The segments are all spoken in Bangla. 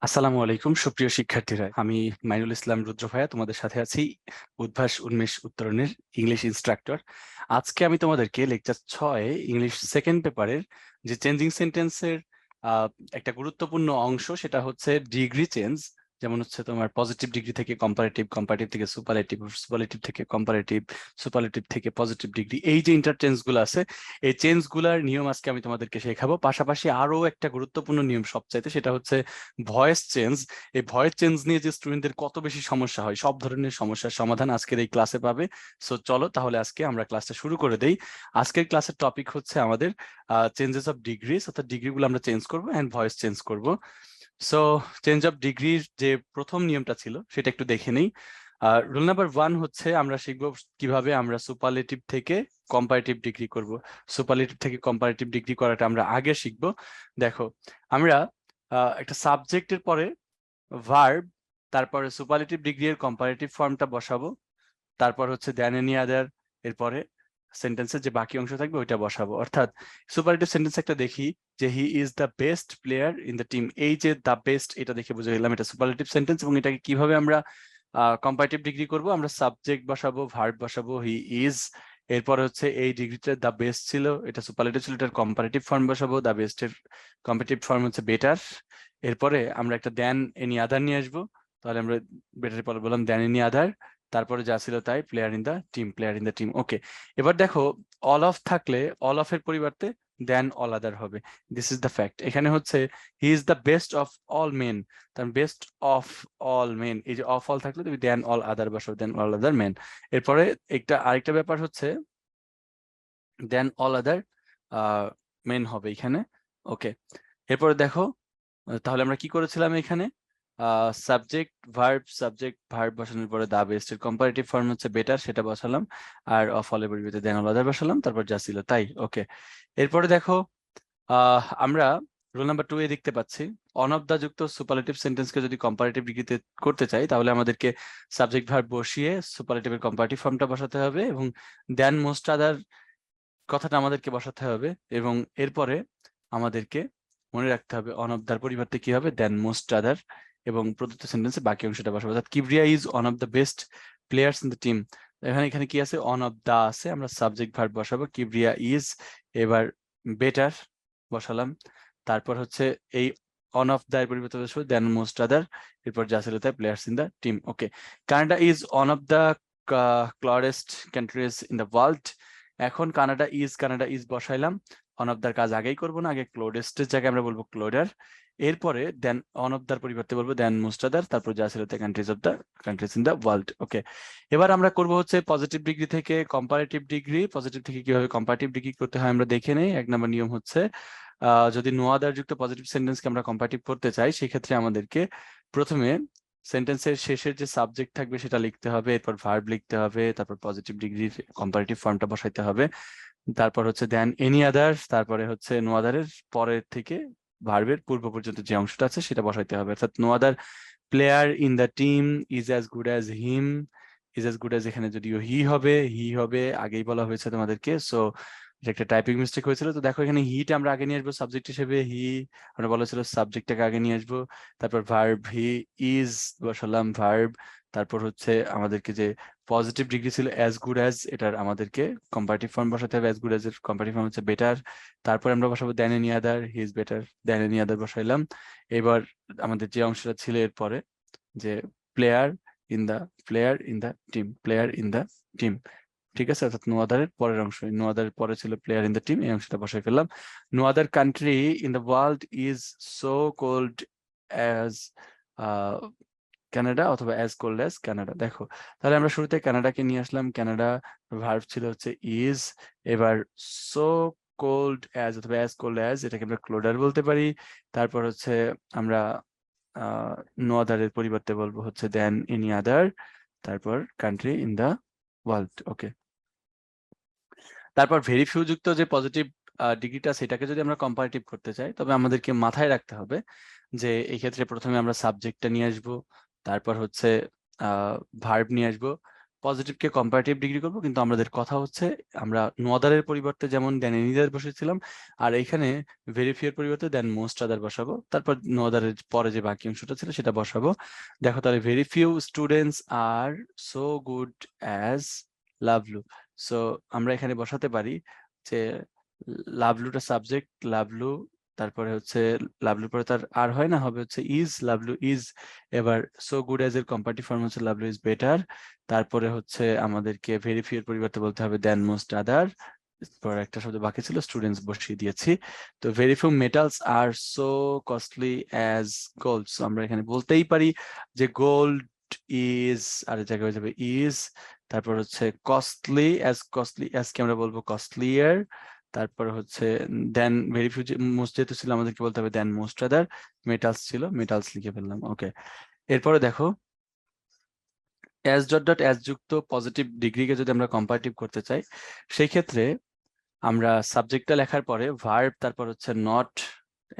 আসসালামু আলাইকুম সুপ্রিয় শিক্ষার্থীরা, আমি মাইনুল ইসলাম রুদ্র ভাইয়া তোমাদের সাথে আছি। উদ্ভাস উন্মেষ উত্তরণের ইংলিশ ইনস্ট্রাক্টর। আজকে আমি তোমাদেরকে লেকচার 6 ইংলিশ সেকেন্ড পেপারের যে চেঞ্জিং সেন্টেন্সের একটা গুরুত্বপূর্ণ অংশ, সেটা হচ্ছে ডিগ্রি চেঞ্জ। যেমন হচ্ছে তোমার পজিটিভ ডিগ্রি থেকে কম্পারেটিভ, কম্পারেটিভ থেকে সুপারলেটিভ, সুপারলেটিভ থেকে কম্পারেটিভ, সুপারলেটিভ থেকে পজিটিভ ডিগ্রি, এই যে ইন্টারচেঞ্জ গুলো আছে, এই চেঞ্জ গুলার নিয়ম আজকে আমি তোমাদেরকে শেখাবো। পাশাপাশি আরো একটা গুরুত্বপূর্ণ নিয়ম সবচাইতে, সেটা হচ্ছে ভয়েস চেঞ্জ। এই ভয়েস চেঞ্জ নিয়ে যে স্টুডেন্টদের কত বেশি সমস্যা হয়, সব ধরনের সমস্যার সমাধান আজকের এই ক্লাসে পাবে। সো চলো তাহলে আজকে আমরা ক্লাসটা শুরু করে দেই। আজকের ক্লাসের টপিক হচ্ছে আমাদের চেঞ্জেস অফ ডিগ্রিজ, অর্থাৎ ডিগ্রিগুলো আমরা চেঞ্জ করবো অ্যান্ড ভয়েস চেঞ্জ করব। সো চেঞ্জ অফ ডিগ্রির যে প্রথম নিয়মটা ছিল সেটা একটু দেখে নেই। রুল নাম্বার 1 হচ্ছে আমরা শিখবো কিভাবে আমরা সুপারলেটিভ থেকে কম্পারেটিভ ডিগ্রি করব। সুপারলেটিভ থেকে কম্পারেটিভ ডিগ্রি করাটা আমরা আগে শিখবো। দেখো, আমরা একটা সাবজেক্টের পরে ভার্ব, তারপরে সুপারলেটিভ ডিগ্রি এর কম্পারেটিভ ফর্মটা বসাবো, তারপর হচ্ছে দেন এনি আদার, এরপরে সেন্টেন্সের যে বাকি অংশ থাকবে ওইটা বসাবো। অর্থাৎ সুপারলেটিভ সেন্টেন্স একটা দেখি যে হি is the best player in the team, এই যে দ্য বেস্ট, এটা দেখে বুঝে গেলাম এটা সুপারলেটিভ সেন্টেন্স। এবং এটাকে কিভাবে আমরা কম্পারেটিভ ডিগ্রি করব, আমরা সাবজেক্ট বসাবো, ভার্ব বসাবো, হি ইজ, এরপরে হচ্ছে এই ডিগ্রিটা দ্য বেস্ট ছিল, এটা সুপারলেটিভ ছিল, এটার কম্পারেটিভ ফর্ম বসাবো, দ্য বেস্ট এর কম্পারেটিভ ফর্ম হচ্ছে বেটার। এরপরে আমরা একটা দেন এনি আদার নিয়ে আসবো, তাহলে আমরা বেটার পরে বললাম দেন এনি আদার, তারপরে যা ছিল তাই, player in the team, player in the team. Okay, এবার দেখো, অল অফ থাকলে অল অফ এর পরিবর্তে দেন অল আদার হবে। This is the fact. এখানে হচ্ছে he is the best of all men, তার বেস্ট অফ অল মেন, এই যে অফ অল থাকলে তুমি দেন অল আদার বসাও, দেন অল আদার মেন। এরপরে আরেকটা ব্যাপার হচ্ছে দেন অল আদার মেন হবে এখানে। ওকে, এরপরে দেখো, তাহলে আমরা কি করেছিলাম এখানে, সাবজেক্ট ভার্ব বসানোর পরে দা বেস্ট এর কম্পারেটিভ ফর্ম হচ্ছে বেটার, সেটা বসালাম, আর অফ অলের পরিবর্তে দেন অল আদার বসালাম, তারপর যা ছিল তাই। ওকে, এরপরে দেখো, আমরা রোল নাম্বার 2 এ দেখতে পাচ্ছি অন অফ দা যুক্ত সুপারলেটিভ সেন্টেন্সকে যদি কম্পারেটিভ ডিগ্রিতে করতে চাই, তাহলে আমাদেরকে সাবজেক্ট ভার্ব বসিয়ে সুপারলেটিভের কম্পারেটিভ ফর্মটা বসাতে হবে, এবং দেন মোস্ট আদার কথাটা আমাদেরকে বসাতে হবে, এবং এরপরে আমাদেরকে মনে রাখতে হবে অন অফ দার পরিবর্তে কি হবে, দেন মোস্ট আদার, এবং প্রদত্ত সেন্টেন্সে বাকি অংশটা বসাবো। অর্থাৎ Kibria is one of the best players in the team. এখানে এখানে কি আছে, অন অফ দা আছে, আমরা সাবজেক্ট ভার্ব বসাবো, কিবরিয়া ইজ, এবার বেটার বসালাম, তারপর হচ্ছে এই অন অফ দা এর পরিবর্তে বসাবো দেন মোস্ট আদার, এরপর যা ছিল তাই, players in the team. Okay, Canada is one of the clearest countries in the world. এখন কানাডা ইজ বসাইলাম, অন অফ দার কাজ আগেই করবো না, আগে ক্লোডেস্টের জায়গায় আমরা বলবো ক্লোডার, এরপরে দেন অন অফ দার পরিবর্তে বলবো দেন মোস্ট আদার, তারপর যা ছিল তাই, কান্ট্রিজ ইন দ্য ওয়ার্ল্ড। ওকে, এবার আমরা করব হচ্ছে পজিটিভ ডিগ্রি থেকে কম্পারেটিভ ডিগ্রি। পজিটিভ থেকে কিভাবে কম্পারেটিভ ডিগ্রি করতে হয় আমরা দেখে নেই। 1 নম্বর নিয়ম হচ্ছে, যদি নো আদার যুক্ত পজিটিভ সেন্টেন্সকে আমরা কম্পারেটিভ করতে চাই, সেক্ষেত্রে আমাদেরকে প্রথমে সেন্টেন্সের শেষের যে সাবজেক্ট থাকবে সেটা লিখতে হবে, এরপর ভার্ব লিখতে হবে, তারপর পজিটিভ ডিগ্রির কম্পারেটিভ ফর্মটা বসাইতে হবে, তারপর হচ্ছে দেন এনি আদার, তারপরে হচ্ছে নো আদারের পরের থেকে ভার্বের পূর্ব পর্যন্ত যে অংশটা আছে সেটা বসাইতে হবে। অর্থাৎ no other player in the team is as good as him, is as good as, এখানে যদিও হি হবে আগেই বলা হয়েছে তোমাদেরকে। সো এটা একটা টাইপিং মিস্টেক হয়েছিল। তো দেখো, এখানে হিটা আমরা আগে নিয়ে আসবো সাবজেক্ট হিসেবে, আমরা বলেছিল সাবজেক্টটাকে আগে নিয়ে আসবো, তারপর ভার্ব হি ইজ বসালাম, ভার্ব, তারপর হচ্ছে আমাদেরকে যে পজিটিভ ডিগ্রি ছিল অ্যাজ গুড অ্যাজ, এটার আমাদেরকে কম্পারেটিভ ফর্ম বসাতে হবে, অ্যাজ গুড অ্যাজ এর কম্পারেটিভ ফর্ম হচ্ছে বেটার, তারপর আমরা বসাবো than any other, he is better, than any other বসাইলাম। এবার আমাদের যে অংশটা ছিল এরপরে, যে player in the player in the team, ঠিক আছে, অর্থাৎ নো আদারের পরের অংশ, নো আদারের পরে ছিল প্লেয়ার ইন দ্য টিম, এই অংশটা বসাই ফেললাম। No other country in the world is so cold as Canada, অথবা অ্যাজ কোল্ড অ্যাজ কানাডা। দেখো, তাহলে আমরা শুরুতে কানাডাকে নিয়ে আসলাম, কানাডা ভার্ব ছিল হচ্ছে ইজ, এবার সো কোল্ড অ্যাজ অথবা অ্যাজ কোল্ড অ্যাজ, এটাকে আমরা ক্লোডার বলতে পারি। তারপর হচ্ছে আমরা নো আদারের পরিবর্তে বলবো হচ্ছে দেন এনি আদার, তারপর কান্ট্রি ইন দা ওয়ার্ল্ড। ওকে, তারপর ভেরি ফিউ যুক্ত যে পজিটিভ ডিগ্রিটা, সেটাকে যদি আমরা কম্পারেটিভ করতে চাই, তবে আমাদেরকে মাথায় রাখতে হবে যে এই ক্ষেত্রে প্রথমে আমরা সাবজেক্টটা নিয়ে আসবো, তারপর হচ্ছে ভার্ব নিয়ে আসবো, পজিটিভকে কম্পারেটিভ ডিগ্রি করব, কিন্তু আমাদের কথা হচ্ছে আমরা নো আদারের পরিবর্তে যেমন দেন এনি আদার বসেছিলাম, আর এইখানে ভেরি ফিউ এর পরিবর্তে দেন মোস্ট আদার বসাবো, তারপর নো আদারের পরে যে বাকি অংশটা ছিল সেটা বসাবো। দেখো তাহলে very few students are so good as Lovelu. So আমরা এখানে বসাতে পারি যে লাভলুটা সাবজেক্ট, লাভলু, তারপরে হচ্ছে লাভলুর পরে তার আর হয় না, হবে হচ্ছে ইজ, লাভলু ইজ। এবার সো গুড অ্যাজ এর কম্পারেটিভ ফর্ম হচ্ছে লাভলু ইজ বেটার। তারপরে হচ্ছে আমাদেরকে ভেরি ফিউ এর পরিবর্তে বলতে হবে দেন মোস্ট আদার, পরে একটা শব্দ বাকি ছিল স্টুডেন্টস বসিয়ে দিয়েছি। তো ভেরি ফিউ মেটালস আর সো কস্টলি অ্যাজ গোল্ড। আমরা এখানে বলতেই পারি যে গোল্ড ইজ, আর জায়গায় হয়ে যাবে ইজ, তারপর হচ্ছে কস্টলি অ্যাজ কে আমরা বলবো কস্টলিয়ার, তারপর হচ্ছে দেন ভেরি ফিউ মোস্ট যেহেতু ছিল আমাদেরকে বলতে হবে দেন মোস্ট আদার, মেটালস ছিল মেটালস লিখে ফেললাম। ওকে, এরপরে দেখো অ্যাজ ডট ডট অ্যাজ যুক্ত পজিটিভ ডিগ্রিকে যদি আমরা কম্পারেটিভ করতে চাই, সেই ক্ষেত্রে আমরা সাবজেক্টটা লেখার পরে ভার্ব, তারপর হচ্ছে নট,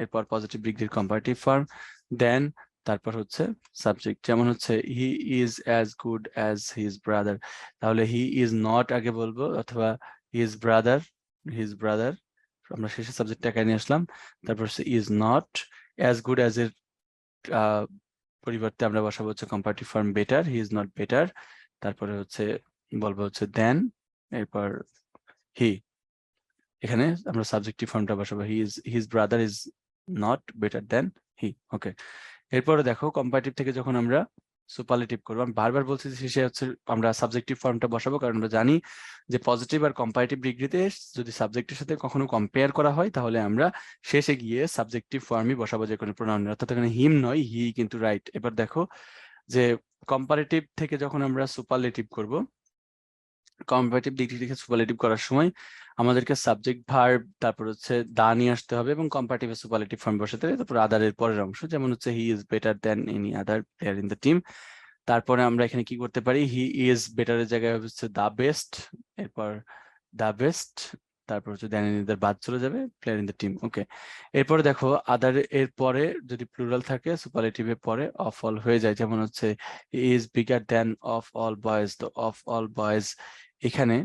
এরপর পজিটিভ ডিগ্রির কম্পারেটিভ ফর্ম, দেন তারপর হচ্ছে সাবজেক্ট। যেমন হচ্ছে he is as good as his brother, তাহলে হি ইজ নট আগে বলবো, অথবা হিজ ব্রাদার আমরা শেষে সাবজেক্টটা নিয়ে আসলাম, তারপর হচ্ছে is not as good as এর পরিবর্তে আমরা বসাবো হচ্ছে comparative form better, he is not better, তারপরে হচ্ছে বলবো হচ্ছে দেন, এরপর হি, এখানে আমরা সাবজেক্টিভ ফর্মটা বসাবো his brother is not better than he. Okay, এরপরে দেখো কম্পারেটিভ থেকে যখন আমরা সুপারলেটিভ করবো, আমি বারবার বলছি যে শেষে হচ্ছে আমরা সাবজেক্টিভ ফর্মটা বসাবো, কারণ আমরা জানি যে পজিটিভ আর কম্পারেটিভ ডিগ্রিতে যদি সাবজেক্টের সাথে কখনো কম্পেয়ার করা হয় তাহলে আমরা শেষে গিয়ে সাবজেক্টিভ ফর্মই বসাবো যে কোনো প্রোনাউনের, অর্থাৎ এখানে হিম নয় হি কিন্তু রাইট। এবার দেখো যে কম্পারেটিভ থেকে যখন আমরা সুপারলেটিভ করব, কম্পারেটিভ ডিগ্রি থেকে সুপারলেটিভ করার সময় আমাদেরকে সাবজেক্ট ভার্ব, তারপর হচ্ছে দা নিয়ে আসতে হবে এবং কম্পারেটিভ সুপারলেটিভ ফর্ম বসাতে হবে, তারপর আদারের পরের অংশ, যেমন হচ্ছে he is better than any other player in the team. তারপরে আমরা এখানে কি করতে পারি, হি ইজ বেটারের জায়গায় হচ্ছে দা বেস্ট, এরপর দা বেস্ট, তারপর হচ্ছে দেন এনি আদার বাদ চলে যাবে, প্লেয়ার ইন দ্য টিম। ওকে, এরপরে দেখো আদার এর পরে যদি প্লুরাল থাকে সুপারলেটিভের পরে অফ অল হয়ে যায়, যেমন হচ্ছে is bigger then of all boys. তো অফ অল বয়েজ এখানে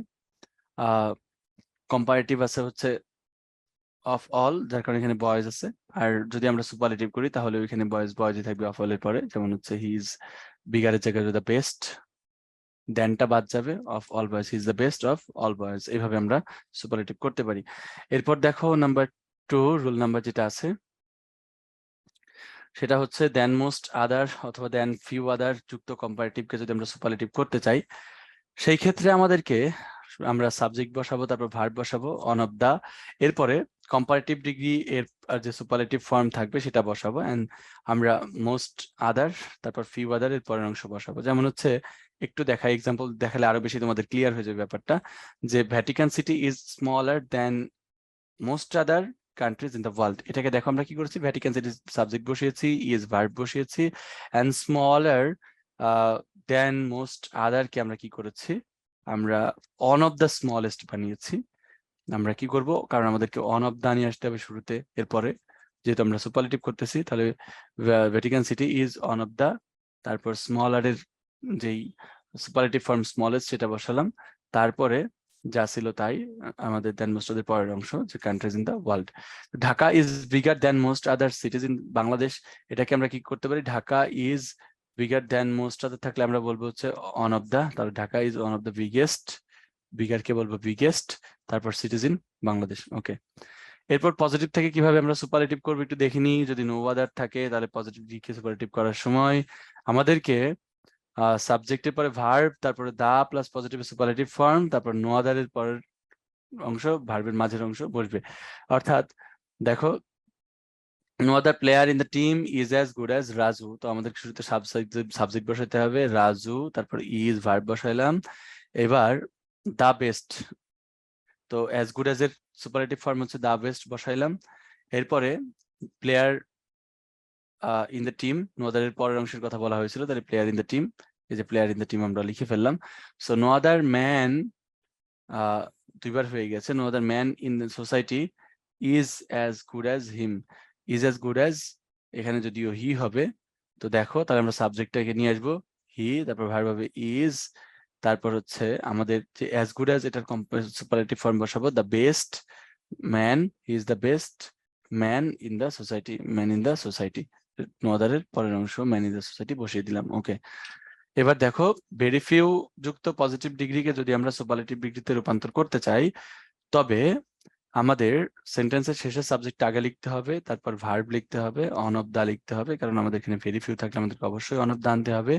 কম্পারেটিভ আছে হচ্ছে অফ অল, যার কারণে এখানে বয়েজ আছে, আর যদি আমরা সুপারলেটিভ করি তাহলে ওইখানে বয়েজই থাকবে অফ অল এর পরে, যেমন হচ্ছে হি ইজ বিগারের জায়গায় দ্য বেস্ট, দেনটা বাদ যাবে, of all boys he is the best of all boys. এইভাবে আমরা সুপারলেটিভ করতে পারি। এরপর দেখো নাম্বার 2 রুল নাম্বার যেটা আছে সেটা হচ্ছে দেন মোস্ট আদার অথবা দেন ফিউ আদার যুক্ত কম্পারেটিভকে যদি আমরা সুপারলেটিভ করতে চাই, সেই ক্ষেত্রে আমাদেরকে আমরা সাবজেক্ট বসাবো, তারপর ভার্ব বসাবো অন অফ দা, এরপরে কম্পারেটিভ ডিগ্রি এর যে সুপারলেটিভ ফর্ম থাকবে সেটা বসাবো, এন্ড আমরা মোস্ট আদার তারপর ফিউ আদার এর পরের অংশ বসাবো। যেমন হচ্ছে একটু দেখা এক্সাম্পল দেখালে আরো বেশি তোমাদের ক্লিয়ার হয়ে যাবে ব্যাপারটা, যে Vatican city is smaller than most other countries in the world. এটাকে দেখো আমরা কি করেছি, ভ্যাটিকান সিটি সাবজেক্ট বসিয়েছি, ইজ ভার্ব বসিয়েছি, and smaller than most other কে আমরা কি করেছি, আমরা অন অফ দ্য স্মলেস্ট বানিয়েছি। আমরা কি করব, কারণ আমাদেরকে অন অফ দা নিয়ে আসতে হবে শুরুতে, এরপরে যেহেতু আমরা সুপারলেটিভ করতেছি তাহলে Vatican city is one of the, তারপর স্মলার এর যেই সুপারলেটিভ ফর্ম স্মলেস্ট সেটা বসালাম, তারপরে যা ছিল তাই আমাদের দেন মোস্ট আদার পরের অংশ যে countries in the world. Dhaka is bigger than most other cities in Bangladesh, এটাকে আমরা কি করতে পারি, Dhaka is bigger than most other থাকলে আমরা বলবো হচ্ছে অন অফ দা, তাহলে Dhaka is one of the biggest, bigger কে বলবো বিগেস্ট, তারপর সিটিজ ইন বাংলাদেশ। ওকে, এরপর পজিটিভ থেকে কিভাবে আমরা সুপারলেটিভ করবো একটু দেখিনি। যদি নো আদার থাকে তাহলে পজিটিভ দিকে সুপারলেটিভ করার সময় আমাদেরকে সাবজেক্টের পরে ভার্ব, তারপরে the plus positive superlative form, তারপর নো আদারের পরের অংশ ভার্বের মাঝের অংশ বসবে। অর্থাৎ দেখো no other player in the team is as good as Raju, তো আমাদের শুরুতে সাবজেক্ট বসাতে হবে রাজু, তারপর ইজ ভার্ব বসাইলাম, এবার দা বেস্ট, তো অ্যাজ গুড অ্যাজ এর সুপারলেটিভ ফর্ম হচ্ছে দা বেস্ট বসাইলাম, এরপরে player in the team, no other এর পরের অংশের কথা বলা হয়েছিল, তাহলে প্লেয়ার ইন দ্য টিম, এই যে প্লেয়ার ইন দ্য টিম আমরা লিখে ফেললাম। সো নো আদার ম্যান দুইবার হয়ে গেছে, no other man in the society is as good as him, is as good as এখানে যদিও হি হবে, তো দেখো তাহলে আমরা সাবজেক্টটাকে নিয়ে আসবো হি, তারপর ভার্ব হবে ইজ, তারপর হচ্ছে আমাদের যে অ্যাজ গুড অ্যাজ, এটার সুপারলেটিভ ফর্ম বসাবো the best man, he is the best man in the society, man in the society, no আদারের পরের অংশ ম্যান ইন দ্য সোসাইটি বসিয়ে দিলাম। ওকে, এবার দেখো ভেরি ফিউ যুক্ত পজিটিভ ডিগ্রিকে যদি আমরা সুপারলেটিভ ডিগ্রিতে রূপান্তর করতে চাই, তবে আমাদের সেন্টেন্সের শেষে সাবজেক্ট আগে লিখতে হবে, তারপর ভার্ব লিখতে হবে, অন অফ দা লিখতে হবে, কারণ আমাদের এখানে ভেরি ফিউ থাকলে আমাদেরকে অবশ্যই অন অফ দা আনতে হবে।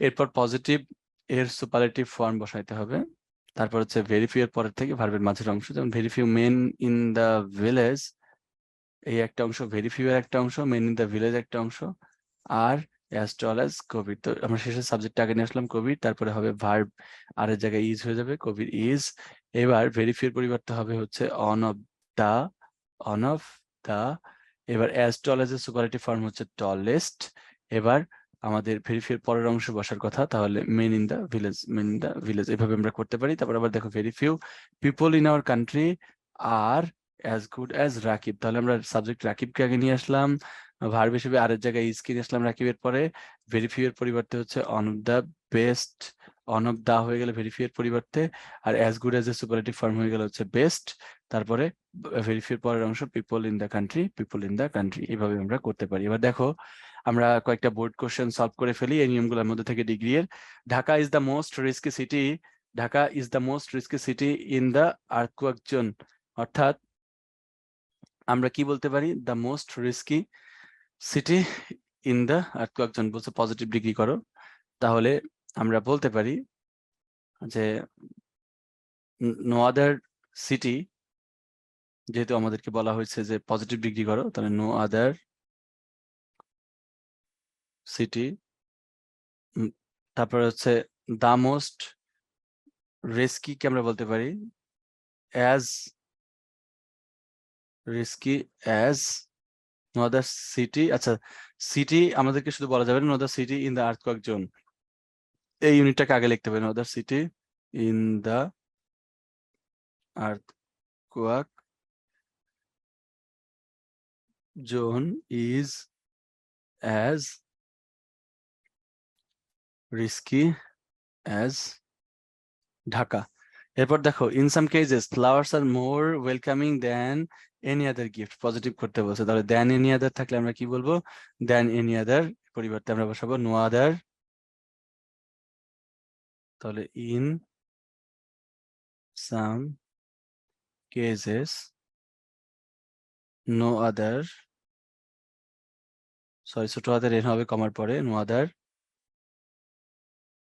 এরপর পজিটিভ এর সুপারলেটিভ ফর্ম বসাইতে হবে। তারপর হচ্ছে ভেরি ফিউ এর পরের থেকে ভার্বের মাঝের অংশ, যেমন very few men in the village, এই একটা অংশ, ভেরি ফিউ এর একটা অংশ, মেন ইন দা ভিলেজ একটা অংশ, আর অ্যাজ টল অ্যাজ কবির। তো আমরা শেষের সাবজেক্ট আগে নিয়ে আসলাম কবির, তারপরে হবে ভার্ব, আর এর জায়গায় ইজ হয়ে যাবে, কবির ইজ। এবার ভেরি ফিউ এর পরিবর্তে হবে হচ্ছে one of the, one of the. এবার অ্যাজ টল অ্যাজ এর সুপারলেটিভ ফর্ম হচ্ছে টলেস্ট। এবার আমাদের ভেরি ফিউ এর পরের অংশ বসার কথা, তাহলে men in the village, men in the village, এভাবে আমরা করতে পারি। তারপর আবার দেখো very few people in our country are as good as Rakib, তাহলে আমরা সাবজেক্ট রাকিবকে আগে নিয়ে আসলাম, ভার্ব হিসেবে আর এর জায়গায় ইজ কে নিয়ে আসলাম রাকিবের পরে, ভেরি ফিউ এর পরিবর্তে হচ্ছে one of the best, one of the হয়ে গেলে ভেরি ফিউ এর পরিবর্তে, আর অ্যাজ গুড অ্যাজ এর সুপারলেটিভ ফর্ম হয়ে গেল হচ্ছে বেস্ট, তারপরে ভেরি ফিউ এর পরের অংশ people in the country, people in the country, এইভাবে আমরা করতে পারি। এবার দেখো আমরা কয়েকটা বোর্ড কোশ্চেন সলভ করে ফেলি এই নিয়মগুলোর মধ্যে থেকে ডিগ্রি এর। Dhaka is the most risky city, Dhaka is the most risky city in the earthquake zone, অর্থাৎ আমরা কি বলতে পারি, the most risky city in the earthquake zone বলছে পজিটিভ ডিগ্রি করো, তাহলে আমরা বলতে পারি যে নো আদার সিটি, যেহেতু আমাদেরকে বলা হয়েছে যে পজিটিভ ডিগ্রি করো, তাহলে নো আদার সিটি, তারপরে হচ্ছে দ্য মোস্ট রিস্কি কে আমরা বলতে পারি as risky as no other city. আচ্ছা, সিটি আমাদেরকে শুধু বলা যাবে না, no other city in the earthquake zone, এই ইউনিটটাকে আগে লিখতে হবে, no other city in the earthquake zone is as risky as Dhaka. এরপর দেখো in some cases flowers are more welcoming than any other gift, positive করতে বলছে, তাহলে দেন এনি আদার থাকলে আমরা কি বলবো, দেন এনি আদার পরিবর্তে আমরা বসাবো নো আদার, তাহলে in some cases no other, sorry ছোট হাতের এন হবে কমার পরে, no other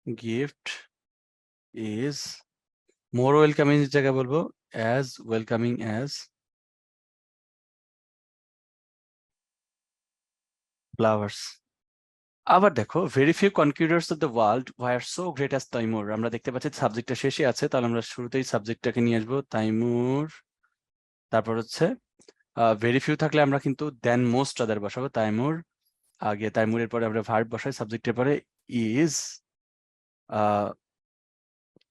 gift is more welcoming এর জায়গায় বলবো অ্যাজ ওয়েলকামিং অ্যাজ ফ্লাওয়ার্স। আবার দেখো very few conquerors of the world were so great as Timur, আমরা দেখতে পাচ্ছি সাবজেক্টটা শেষে আছে, তাহলে আমরা শুরুতেই সাবজেক্টটাকে নিয়ে আসবো তাইমুর। তারপর হচ্ছে ভেরি ফিউ থাকলে আমরা কিন্তু দেন মোস্ট আদার বসাবো, তাইমুর আগে, তাইমুরের পরে আমরা ভার্ব বসাই, সাবজেক্টের পরে ইজ,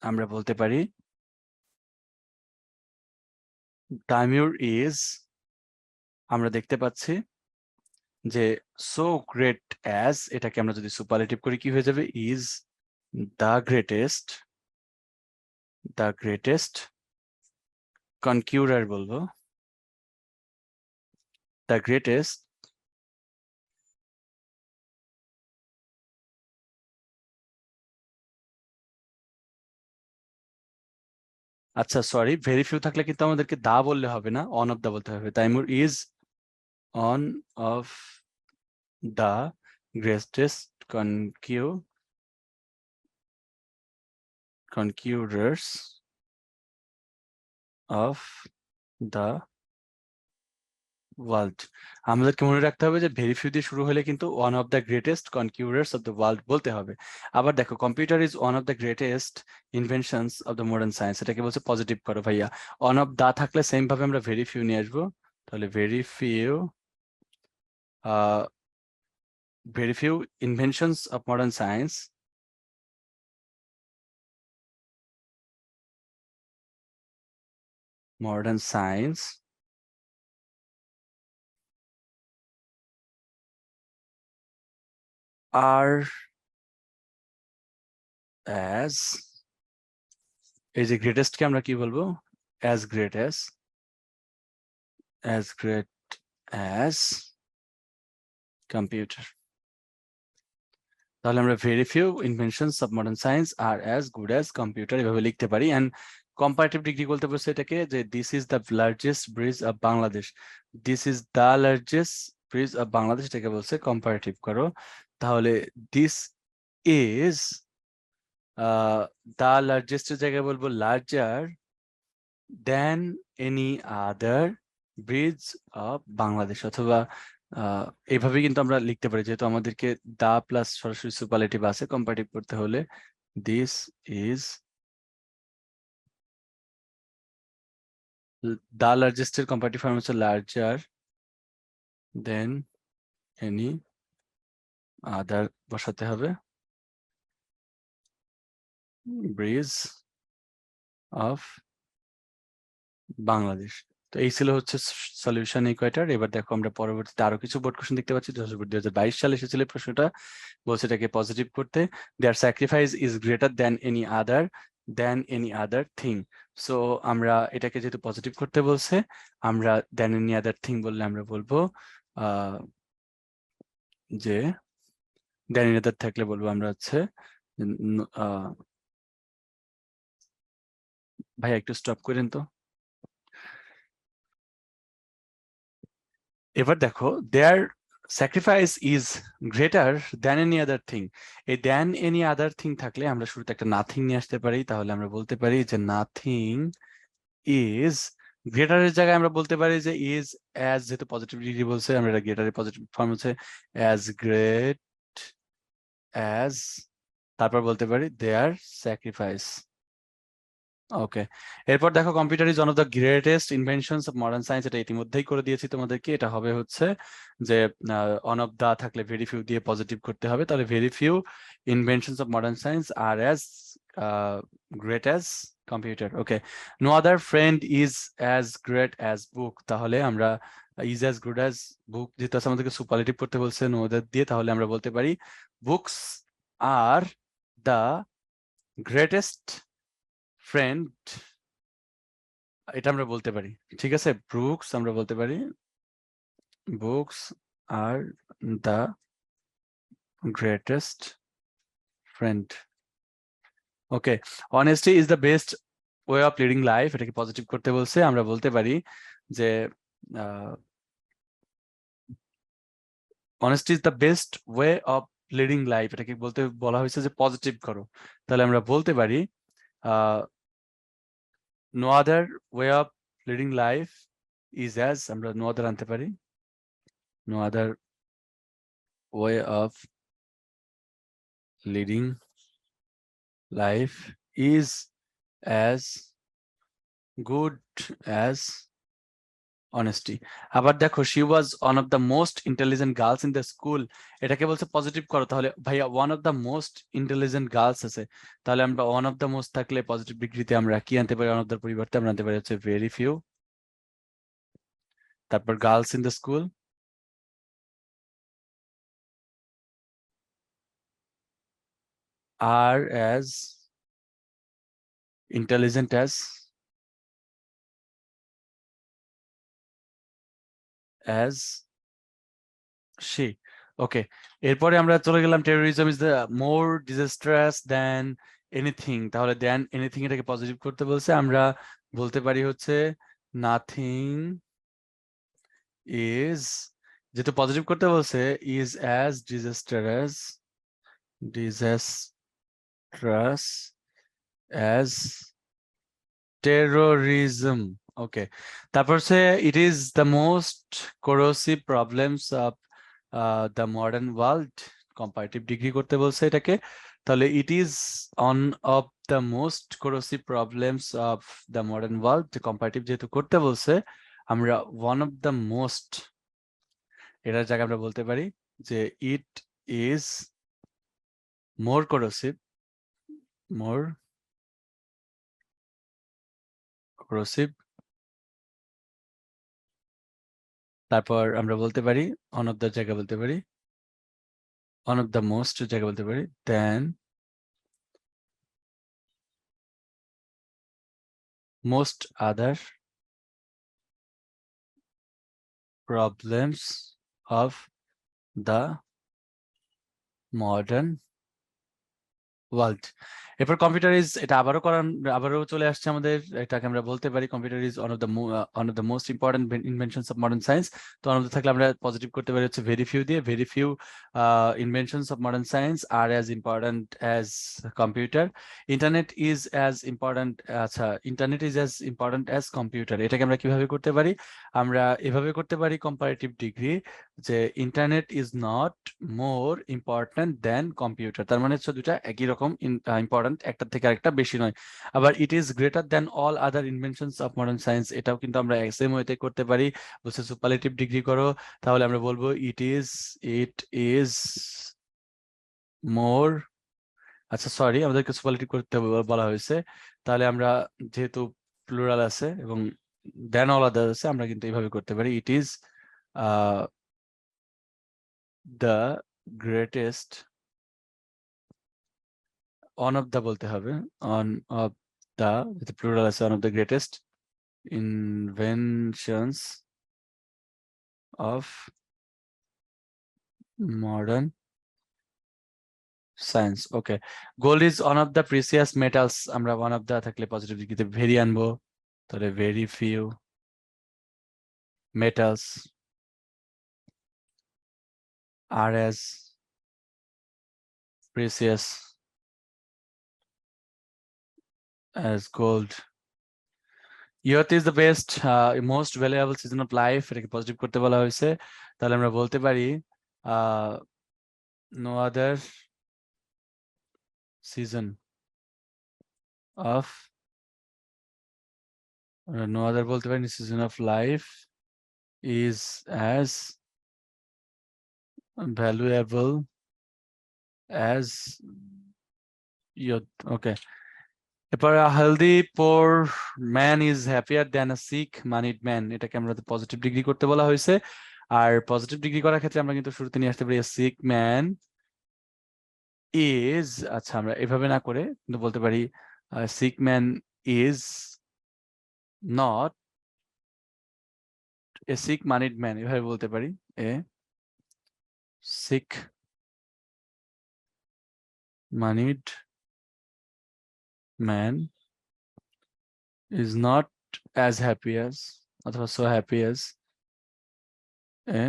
আমরা বলতে পারি তাইমুর ইজ, আমরা দেখতে পাচ্ছি যে সো গ্রেট অ্যাজ, এটাকে আমরা যদি সুপারলেটিভ করি কি হয়ে যাবে, is the greatest, the greatest conqueror বলবো, দ্য গ্রেটেস্ট আচ্ছা সরি, ভেরি ফিউ থাকলে কিন্তু আমাদেরকে দা বললে হবে না, অন অফ দা বলতে হবে, Taimur is one of the greatest conquerors of the world. আমাদেরকে মনে রাখতে হবে যে ভেরি ফিউ দিয়ে শুরু হলে কিন্তু one of the greatest conquerors of the world বলতে হবে। আবার দেখো computer is one of the greatest inventions of the modern science, এটাকে বলছে পজিটিভ করো ভাইয়া, অন অফ দা থাকলে সেম ভাবে আমরা ভেরি ফিউ নিয়ে আসবো, তাহলে very few inventions of modern science are as এই যে গ্রেটেস্ট কে আমরা কি বলবো? as great as computer। তাহলে আমরা very few inventions of modern science are as good as computer এভাবে লিখতে পারি। এন্ড কম্পারেটিভ ডিগ্রি বলতে বলছে এটাকে যে this is the largest bridge of Bangladesh, this is the largest bridge of Bangladesh, এটাকে বলছে কম্পারেটিভ করো। তাহলে this is the largest এর জায়গায় বলবো larger than any other bridge of Bangladesh, অথবা এইভাবে কিন্তু আমরা লিখতে পারি, যেহেতু আমাদেরকে দা প্লাস সরাসরি সুপারলেটিভ আছে, কম্পারেটিভ করতে হলে দিস ইজ দা লার্জেস্ট এর কম্পারেটিভ ফর্ম হচ্ছে লার্জার দেন এনি আদার, বসাতে হবে ব্রিজ অফ বাংলাদেশ। তো এই ছিল হচ্ছে সলিউশন এই কয়টার। এবার দেখো আমরা পরবর্তীতে আরো কিছু বোর্ড কোশ্চেন দেখতে পাচ্ছি। 2022 সালে এসেছিল প্রশ্নটা, বলছে এটাকে পজিটিভ করতে। Their sacrifice is greater than any other thing. So আমরা এটাকে যেহেতু পজিটিভ করতে বলছে, আমরা দ্যান এনি আদার থিং বললে আমরা বলবো যে দ্যান এনি আদার থাকলে বলবো আমরা হচ্ছে ভাই একটু স্টপ করেন তো। এবার দেখো their sacrifice is greater than any other thing, এই দ্যান এনি আদার থিং থাকলে আমরা শুরুতে একটা নাথিং নিয়ে আসতে পারি। তাহলে আমরা বলতে পারি যে নাথিং ইজ, গ্রেটারের জায়গায় আমরা বলতে পারি যে ইজ অ্যাজ, যেহেতু পজিটিভ ডিগ্রি বলছে আমরা এটা গ্রেটারের পজিটিভ ফর্ম হচ্ছে অ্যাজ গ্রেট অ্যাজ, তারপর বলতে পারি দেয়ার স্যাক্রিফাইস। ওকে, এরপর দেখো computer is one of the greatest inventions of modern science, এটা ইতিমধ্যেই করে দিয়েছি তোমাদেরকে। এটা হবে হচ্ছে যে ওয়ান অফ দা থাকলে ভেরি ফিউ দিয়ে পজিটিভ করতে হবে। তাহলে very few inventions of modern science are as great as computer. Okay, no other friend is as great as book, তাহলে আমরা is as good as book, যেহেতু আমাদেরকে সুপারলেটিভ করতে বলছে নো আদার দিয়ে, তাহলে আমরা বলতে পারি books are the greatest friend, এটা আমরা বলতে পারি। ঠিক আছে, বুকস আমরা বলতে পারি books are the greatest friend. Okay, honesty is the best way of leading life, এটাকে পজিটিভ করতে বলছে, আমরা বলতে পারি যে honesty is the best way of leading life, এটাকে বলতে বলা হয়েছে যে পজিটিভ করো। তাহলে আমরা বলতে পারি no other way of leading life is as, আমরা নো আদার আনতে পারি no other way of leading life is as good as honesty. আবার দেখো she was one of the most intelligent girls in the school, এটাকে বলছে পজিটিভ করো। তাহলে ভাইয়া one of the most intelligent girls আছে, তাহলে আমরা ওয়ান অফ দ্য মোস্ট থাকলে পজিটিভ ডিগ্রিতে আমরা কি আনতে পারি? ওয়ান অফ দ্য পরিবর্তে আমরা আনতে পারি হচ্ছে ভেরি ফিউ, তারপর girls in the school are as intelligent as she। ওকে, এরপরে আমরা চলে গেলাম terrorism is the more disastrous than anything, তাহলে দ্যান এনিথিং এটাকে পজিটিভ করতে বলছে, আমরা বলতে পারি হচ্ছে নাথিং ইজ, যেহেতু পজিটিভ করতে বলছে is as disastrous as terrorism. Okay, তারপর হচ্ছে it is the most corrosive problems of the modern world, comparative degree করতে বলছে এটাকে। তাহলে it is one of the most corrosive problems of the modern world, comparative যেহেতু করতে বলছে আমরা ওয়ান অফ দ্য মোস্ট, এটার জায়গায় আমরা বলতে পারি যে ইট ইজ মোর কোরোসিভ তারপর আমরা বলতে পারি অন অফ দ্য জায়গা বলতে পারি অন অফ দ্য মোস্ট জায়গা বলতে পারি than most other problems of the modern world. এরপর কম্পিউটার ইজ, এটা আবারও চলে আসছে আমাদের, এটাকে আমরা বলতে পারি computer is one of the most important inventions of modern science. তো অন অফ দ্য থাকলে আমরা পজিটিভ করতে পারি হচ্ছে ভেরি ফিউ দিয়ে, very few inventions of modern science are as important as computer. Internet is as important, আচ্ছা internet is as important as computer. এটাকে আমরা কিভাবে করতে পারি? আমরা এভাবে করতে পারি কম্পারেটিভ ডিগ্রি, যে internet is not more important than computer. তার মানে হচ্ছে দুটা একই রকম ইম্পর্টেন্ট, একটা থেকে আরেকটা বেশি নয়। আবার ইট is greater than all other inventions of modern science, এটাও কিন্তু আমরা সেম ওয়েতে করতে পারি। বলছে সুপারলেটিভ ডিগ্রি করো, তাহলে আমরা বলবো ইট ইজ মোর, আচ্ছা সরি আমাদেরকে সুপারলেটিভ করতে বলা হয়েছে, তাহলে আমরা যেহেতু প্লুরাল আছে এবং দেন অল আদার আছে, আমরা কিন্তু এইভাবে করতে পারি it is the greatest, one of the বলতে হবে, one of the, with plural আছে, one of the greatest inventions of modern science. Okay, gold is one of the precious metals, আমরা one of the থাকলে পজিটিভ দিকে ভেরি আনবো, তাহলে very few metals are as precious as gold. Youth is the best, most valuable season of life, এটাকে পজিটিভ করতে বলা হয়েছে, তাহলে আমরা বলতে পারি no other season of, no other বলতে পারি season of life is as valuable as youth. Okay, এরপর a healthy poor man is happier than a sick moneyed man, এটাকে আমরা পজিটিভ ডিগ্রি করতে বলা হয়েছে। আর পজিটিভ ডিগ্রি করার ক্ষেত্রে আমরা কিন্তু শুরুতে নিয়ে আসতে পারি a sick man is, আচ্ছা আমরা এভাবে না করে কিন্তু বলতে পারি sick man is not a sick moneyed man, এভাবে বলতে পারি a sick moneyed man is not as happy as, অথবা so happy as a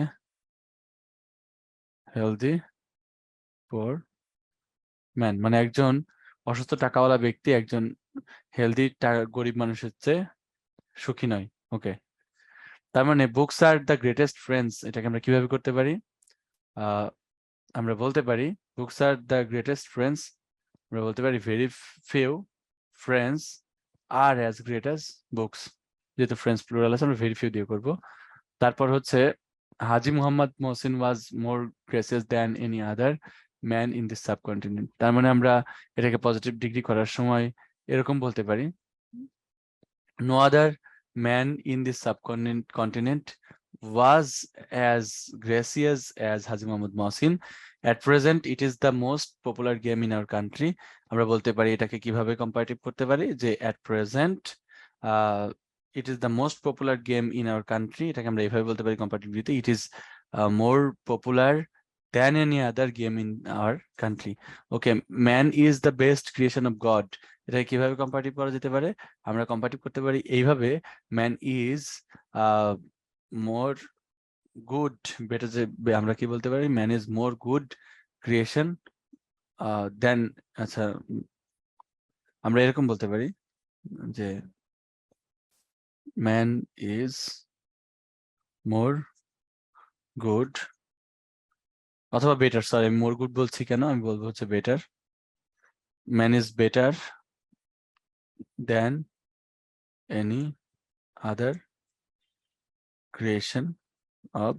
healthy poor man, মানে একজন অসুস্থ টাকাওয়ালা ব্যক্তি একজন হেলদি গরিব মানুষের চেয়ে সুখী নয়। ওকে, তার মানে books are the greatest friends, এটাকে আমরা কিভাবে করতে পারি? আমরা বলতে পারি books are the greatest friends, আমরা বলতে পারি very few friends are as great as books, যেহেতু ফ্রেন্ডস প্লুরাল আছে আমরা ভেরি ফিউ দিয়ে করব। তারপর হচ্ছে Haji Muhammad Mohsin was more gracious than any other man in this subcontinent, তার মানে আমরা এটাকে পজিটিভ ডিগ্রি করার সময় এরকম বলতে পারি no other man in this subcontinent was as gracious as Haji Mohammad Mohsin. At present it is the most popular game in our country, আমরা বলতে পারি এটাকে কিভাবে কম্পারেটিভ করতে পারি যে at present it is the most popular game in our country, এটাকে আমরা এইভাবে বলতে পারি comparatively, it is more popular than any other game in our country. Okay, man is the best creation of God, এটা কিভাবে কম্পারেটিভ করা যেতে পারে? আমরা কম্পারেটিভ করতে পারি এইভাবে, man is more good, better, যে আমরা কি বলতে পারি man is more good creation than, আচ্ছা আমরা এরকম বলতে পারি যে ম্যান ইজ মোর গুড, অথবা বেটার, সরি আমি মোর গুড বলছি কেন, আমি বলবো হচ্ছে better, man is better than any other creation of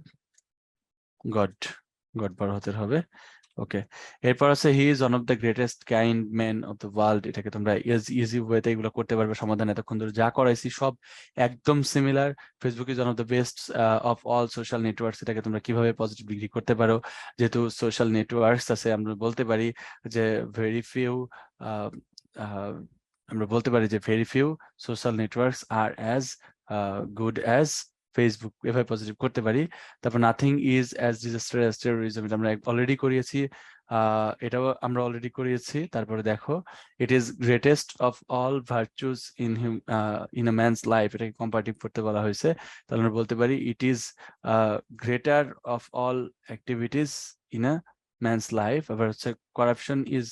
God, God বড় হতে হবে। ওকে, এরপর আছে he is one of the greatest kind man of the world, এটাকে তোমরা ইজি ওয়েতে এগুলো করতে পারবে সমাধান, এতক্ষণ ধরে যা করাইছি সব একদম similar. Facebook is one of the best of all social networks, এটাকে তোমরা কিভাবে পজিটিভ ডিগ্রি করতে পারো? যেহেতু সোশ্যাল নেটওয়ার্কস আছে আমরা বলতে পারি যে ভেরি ফিউ আমরা বলতে পারি যে ভেরি ফিউ সোশ্যাল নেটওয়ার্কস আর অ্যাজ গুড অ্যাজ ফেসবুক, এভাবে পজিটিভ করতে পারি। তারপর nothing is as disaster as terrorism, এটা আমরা অলরেডি করিয়েছি, এটাও আমরা অলরেডি করিয়েছি। তারপরে দেখো it is greatest of all virtues in a man's life, এটাকে কম্পারেটিভ করতে বলা হয়েছে। তাহলে আমরা বলতে পারি it is greater of all activities in a man's life. আবার হচ্ছে corruption is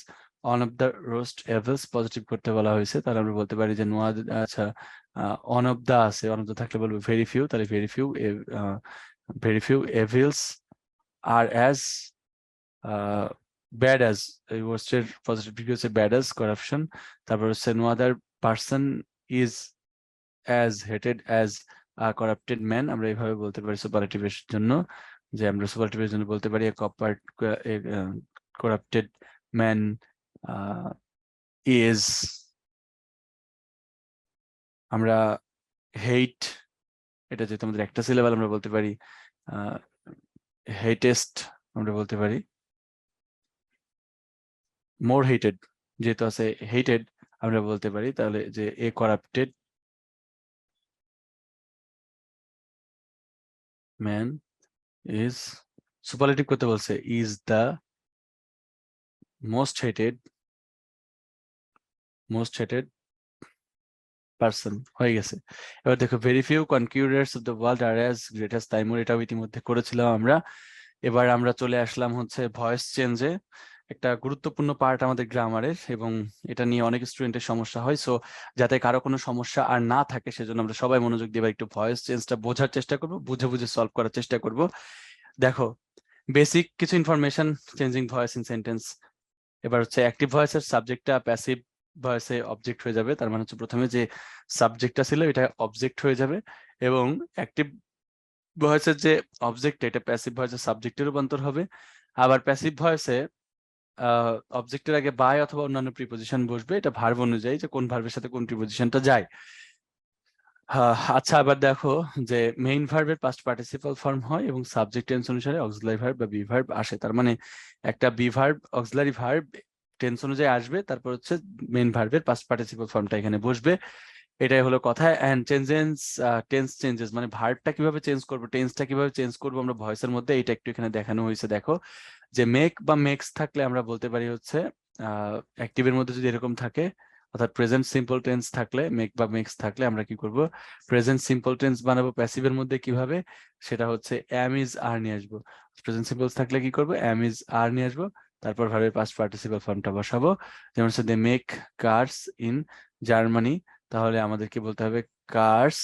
one of the worst evils, positive করতে বলা হয়েছে। তাহলে আমরা বলতে পারি যে নোয়া, আচ্ছা অন অফ দা আছে, অন অফ দা থাকলে বলবো ভেরি ফিউ, তাহলে ভেরি ফিউ এভিলস আর অ্যাজ ব্যাড অ্যাজ, এই ওয়ার্ডসের পজিটিভ দিকে হচ্ছে ব্যাড অ্যাজ করাপশন। তারপর হচ্ছে no other person is as hated as corrupted man, আমরা এইভাবে বলতে পারি সুপারলেটিভের জন্য, যে আমরা সুপারলেটিভের জন্য বলতে পারি করাপ্টেড ম্যান ইজ, আমরা হেট, এটা যেহেতু আমাদের একটা সিলেবাল আমরা বলতে পারি হেটেস্ট, আমরা বলতে পারি মোর হেটেড, যেহেতু আছে হেটেড আমরা বলতে পারি তাহলে যে a corrupted man is, superlative করতে বলছে is the most hated person, হয়ে গেছে। এবার দেখো very few conquerors of the world are as great as Taimur, এটাও ইতিমধ্যে করেছিলাম আমরা। এবার আমরা চলে আসলাম হচ্ছে ভয়েস চেঞ্জে, একটা গুরুত্বপূর্ণ পার্ট আমাদের গ্রামারের, এবং এটা নিয়ে অনেক স্টুডেন্টের সমস্যা হয়। সো যাতে কারো কোনো সমস্যা আর না থাকে সেজন্য আমরা সবাই মনোযোগ দিয়ে এবার একটু ভয়েস চেঞ্জটা বোঝার চেষ্টা করব, বুঝে বুঝে সলভ করার চেষ্টা করব। দেখো বেসিক কিছু information, changing voice in sentence. এবার হচ্ছে অ্যাক্টিভ ভয়েসের সাবজেক্টটা প্যাসিভ ভয়েসে অবজেক্ট হয়ে যাবে, তার মানে হচ্ছে প্রথমে যে সাবজেক্টটা ছিল এটা অবজেক্ট হয়ে যাবে, এবং অ্যাক্টিভ ভয়েসের যে অবজেক্ট এটা প্যাসিভ ভয়েসের সাবজেক্টে রূপান্তর হবে। আবার প্যাসিভ ভয়েসে অবজেক্টের আগে বাই অথবা অন্যান্য প্রিপোজিশন বসবে, এটা ভার্ব অনুযায়ী যে কোন ভার্বের সাথে কোন প্রিপোজিশনটা যায়। আচ্ছা, আবার দেখো যে মেইন ভার্বের পাস্ট পার্টিসিপাল ফর্ম হয় এবং সাবজেক্ট টেন্স অনুসারে অক্সিলারি ভার্ব বা বি ভার্ব আসে, তার মানে একটা be verb auxiliary verb tense অনুযায়ী আসবে, তারপর হচ্ছে মেইন ভার্বের পাস্ট পার্টিসিপাল ফর্মটা এখানে বসবে। এটাই হলো কথা। এন্ড টেন্স চেঞ্জেস মানে ভার্বটা কিভাবে চেঞ্জ করবো, টেন্সটা কিভাবে চেঞ্জ করবো আমরা ভয়েসের মধ্যে, এটা একটু এখানে দেখানো হয়েছে। দেখো যে মেক বা মেক্স থাকলে আমরা বলতে পারি হচ্ছে অ্যাক্টিভের মধ্যে যদি এরকম থাকে, অর্থাৎ প্রেজেন্ট সিম্পল টেন্স থাকলে, মেক বা মেক্স থাকলে আমরা কি করব, প্রেজেন্ট সিম্পল টেন্স বানাবো প্যাসিভের মধ্যে কিভাবে, সেটা হচ্ছে অ্যাম ইজ আর নিয়ে আসবো। প্রেজেন্ট সিম্পল থাকলে কি করবো, অ্যাম ইজ আর নিয়ে আসবো, তারপর ভার্বের পাস্ট পার্টিসিপাল ফর্মটা বসাবো। যেমন হচ্ছে they make cars in Germany, তাহলে আমাদেরকে বলতে হবে কার্স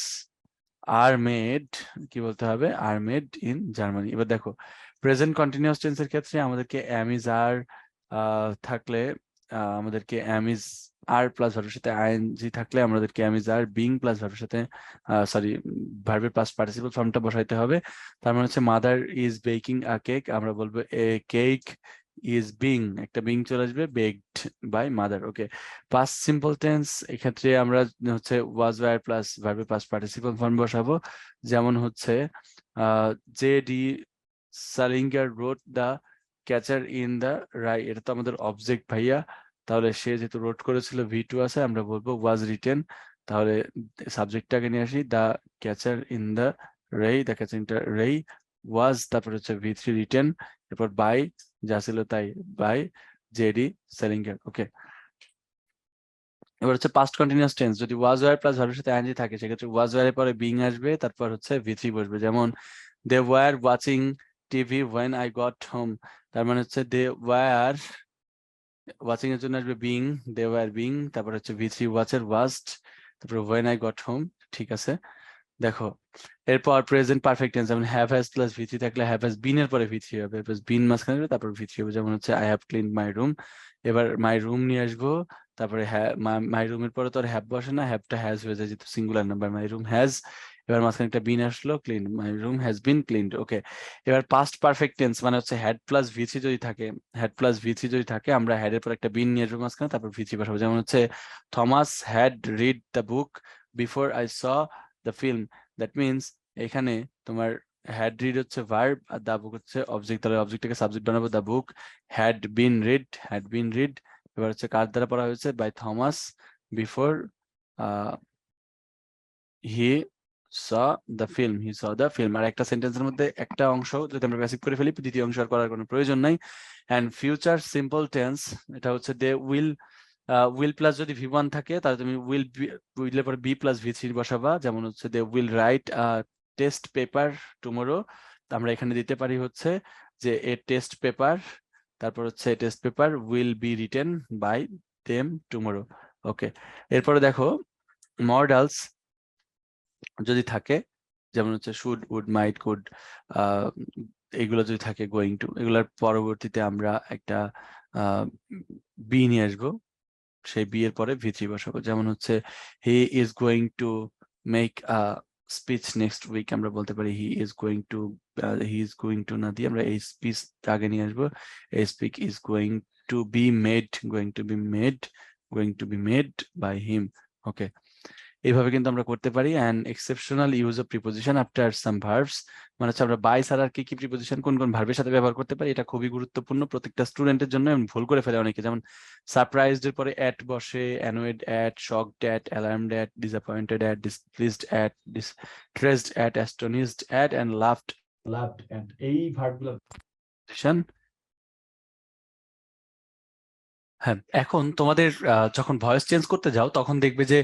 আর মেড, কি বলতে হবে, আর মেড ইন জার্মানি। এবার দেখো প্রেজেন্ট কন্টিনিউয়াস টেন্সের ক্ষেত্রে আমাদেরকে অ্যাম ইজ আর থাকলে আমাদেরকে অ্যাম ইজ আর প্লাস ভার্বের সাথে আইএনজি থাকলে আমাদেরকে am is are being plus ভার্বের সাথে সরি ভার্বের পাস্ট পার্টিসিপল ফর্মটা বসাইতে হবে। তার মানে হচ্ছে mother is baking a cake, আমরা বলবো এ কেক ইজ বিং, একটা বিং চলে আসবে, baked by mother. Okay, past simple tense এক্ষেত্রে আমরা হচ্ছে ওয়াজ ওয়্যার প্লাস ভার্বের পাস্ট পার্টিসিপল ফর্ম বসাবো। যেমন হচ্ছে J D Salinger wrote the catcher in the rye, এটা তো আমাদের অবজেক্ট ভাইয়া, তাহলে সে যেহেতু রোড করেছিল ভি2 আছে, আমরা বলবো ওয়াজ রিটেন, তাহলে সাবজেক্টটাকে নিয়ে আসি দ্য ক্যাচার ইন দ্য রেই, দ্য ক্যাচার ইন দ্য রেই ওয়াজ, তারপর হচ্ছে ভি3 রিটেন, এরপর বাই যা ছিল তাই, বাই জেডি সেলিঙ্গার। ওকে, এবার হচ্ছে পাস্ট কন্টিনিউয়াস টেন্স, যদি ওয়াজ ওয়্যার প্লাস ভার্বের সাথে আইএনজি থাকে সেক্ষেত্রে ওয়াজ ওয়্যারের পরে বিং আসবে, তারপর হচ্ছে ভি3 বসবে। যেমন they were watching TV when I got home, তার মানে হচ্ছে দে ওয়্যার ওয়াচিং এর জন্য আসবে বিং, দে ওয়্যার বিং, তারপর হচ্ছে ভি3 ওয়াচের ওয়াচড, তারপর ওয়েন আই গট হোম। ঠিক আছে, দেখো এরপর প্রেজেন্ট পারফেক্ট টেন্স, যেমন হ্যাভ হ্যাজ প্লাস ভি3 থাকলে হ্যাভ হ্যাজ বিন এর পরে ভি3 হবে, বিন মাঝখানে হবে তারপর ভি3 হবে। যেমন হচ্ছে I have clean my room, এবার মাই রুম নিয়ে আসবো, তারপরে মাই রুমের পরে তো আর হ্যাভ বসে না, হ্যাভটা হ্যাজ হয়ে যায় যেহেতু singular number, my room has, এবার মাঝখানে একটা বিন আসলো, clean, my room has been cleaned. Okay, এবার পাস্ট পারফেক্ট টেন্স মানে হচ্ছে হ্যাড প্লাস ভি3 যদি থাকে, হ্যাড প্লাস ভি3 যদি থাকে আমরা হ্যাড এর পর একটা বিন নিয়ে আসবো মাঝখানে, তারপর ভি3 বসাবো। যেমন হচ্ছে Thomas had read the book before I saw the film, that means এখানে তোমার হ্যাড রিড হচ্ছে ভার্ব আর দা বুক হচ্ছে অবজেক্ট, তাহলে অবজেক্টটাকে সাবজেক্ট বানাবো, the book had been read, had been read. এবার হচ্ছে কার দ্বারা পড়া হয়েছে, by Thomas, before he saw the film, he saw the film। আর একটা সেন্টেন্সের মধ্যে একটা অংশ যদি আমরা প্যাসিভ করে ফেলি, দ্বিতীয় অংশ আর করার কোনো প্রয়োজন নাই। এন্ড ফিউচার সিম্পল টেন্স, এটা হচ্ছে দে উইল প্লাস যদি ভি1 থাকে তাহলে তুমি উইলের পরে বি প্লাস ভি3 বসাবা, যেমন হচ্ছে they will write test paper tomorrow. আমরা এখানে দিতে পারি হচ্ছে যে এ টেস্ট পেপার, তারপর হচ্ছে test paper will be written by them tomorrow. Okay, এরপরে দেখো মডালস যদি থাকে, যেমন হচ্ছে শুড, উড, মাইট, কুড, এগুলো যদি থাকে, গোয়িং টু, এগুলোর পরবর্তীতে আমরা একটা বি নিয়ে আসবো, সেই বি এর পরে ভি3 বসাবো। যেমন হচ্ছে he is going to make a speech next week, আমরা বলতে পারি হি ইজ গোয়িং টু না দিয়ে আমরা এই স্পিচ আগে নিয়ে আসবো। এই speech is going to be made by him. Okay, এইভাবে কিন্তু আমরা করতে পারি। And exceptional use of preposition after some verbs, মানে হচ্ছে আমরা বাই ছাড়া আর কি প্রিপোজিশন কোন কোন ভার্বের সাথে ব্যবহার করতে পারি, এটা খুবই গুরুত্বপূর্ণ প্রত্যেকটা স্টুডেন্টের জন্য। ভুল করে ফেলে অনেকে, যেমন সারপ্রাইজড এর পরে অ্যাট বসে, annoyed at, shocked at, alarmed at, disappointed at, displeased at, distressed at, astonished at, and loved at. এই ভার্বগুলো হ্যাঁ, এখন তোমাদের যখন ভয়েস চেঞ্জ করতে যাও তখন দেখবে যে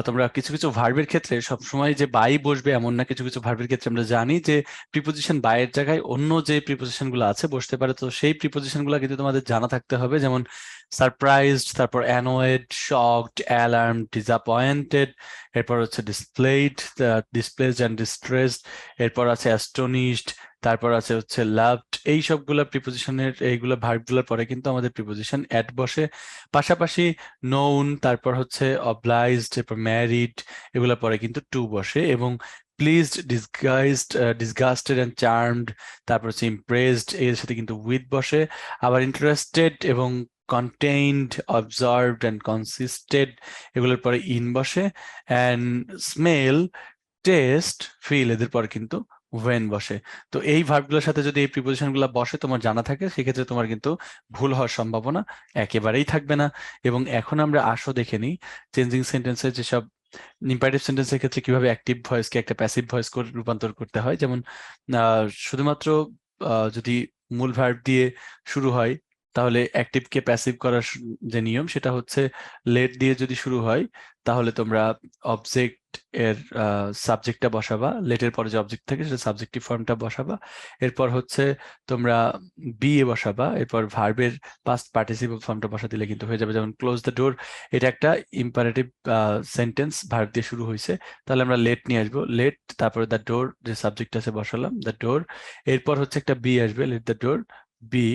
তোমরা কিছু কিছু ভার্বের ক্ষেত্রে সবসময় যে বাই বসবে এমন না, কিছু কিছু ভার্বের ক্ষেত্রে আমরা জানি যে প্রিপোজিশন বাইয়ের জায়গায় অন্য যে প্রিপোজিশন গুলো আছে বসতে পারে। তো সেই প্রিপোজিশন গুলো কিন্তু তোমাদের জানা থাকতে হবে, যেমন সারপ্রাইজড, তারপর অ্যানোয়েড, শকড, অ্যালার্ম, ডিসঅ্যাপয়েন্টেড, এরপর হচ্ছে ডিসপ্লেসড অ্যান্ড ডিস্ট্রেসড, এরপর আছে অ্যাস্টনিশড, তারপর আছে হচ্ছে লাভড। এই সবগুলা প্রিপোজিশনের এইগুলা ভার্বগুলোর পরে কিন্তু আমাদের প্রিপোজিশন অ্যাট বসে। পাশাপাশি নোন, তারপর হচ্ছে অবলাইজড, এরপর ম্যারিড, এগুলোর পরে কিন্তু টু বসে। এবং প্লিজড, ডিসগাস্টেড অ্যান্ড চার্মড, তারপর হচ্ছে ইমপ্রেসড, এর সাথে কিন্তু উইথ বসে। আবার ইন্টারেস্টেড এবং কন্টেইনড, অবজার্ভড অ্যান্ড কনসিস্টেড, এগুলোর পরে ইন বসে। অ্যান্ড স্মেল, টেস্ট, ফিল, এদের পরে কিন্তু ওয়েন বসে। তো এই ভার্বগুলোর সাথে যদি এই প্রিপোজিশন গুলো বসে তোমার জানা থাকে, সেক্ষেত্রে তোমার কিন্তু ভুল হওয়ার সম্ভাবনা একেবারেই থাকবে না। এবং এখন আমরা আসো দেখে নিই চেঞ্জিং সেন্টেন্সের যেসব ইম্পারেটিভ সেন্টেন্সের ক্ষেত্রে কিভাবে অ্যাক্টিভ ভয়েসকে একটা প্যাসিভ ভয়েস করে রূপান্তর করতে হয়। যেমন শুধুমাত্র যদি মূল ভার্ব দিয়ে শুরু হয়, তাহলে অ্যাক্টিভকে প্যাসিভ করার যে নিয়ম সেটা হচ্ছে লেট দিয়ে যদি শুরু হয় তাহলে তোমরা অবজেক্ট এর সাবজেক্টটা বসাবা, লেটের পরে যে অবজেক্ট থাকে সেটা সাবজেক্টিভ ফর্মটা বসাবা। এরপর হচ্ছে তোমরা বি এ বসাবা, এরপর ভার্বের পাস্ট পার্টিসিপল ফর্মটা বসা দিলে কিন্তু হয়ে যাবে। যেমন ক্লোজ দ্য ডোর, এটা একটা ইম্পারেটিভ সেন্টেন্স, ভার্ব দিয়ে শুরু হয়েছে, তাহলে আমরা লেট নিয়ে আসবো। লেট, তারপরে দ্য ডোর যে সাবজেক্ট আছে বসালাম, দ্য ডোর। এরপর হচ্ছে একটা বি আসবে, লেট দ্য ডোর বি।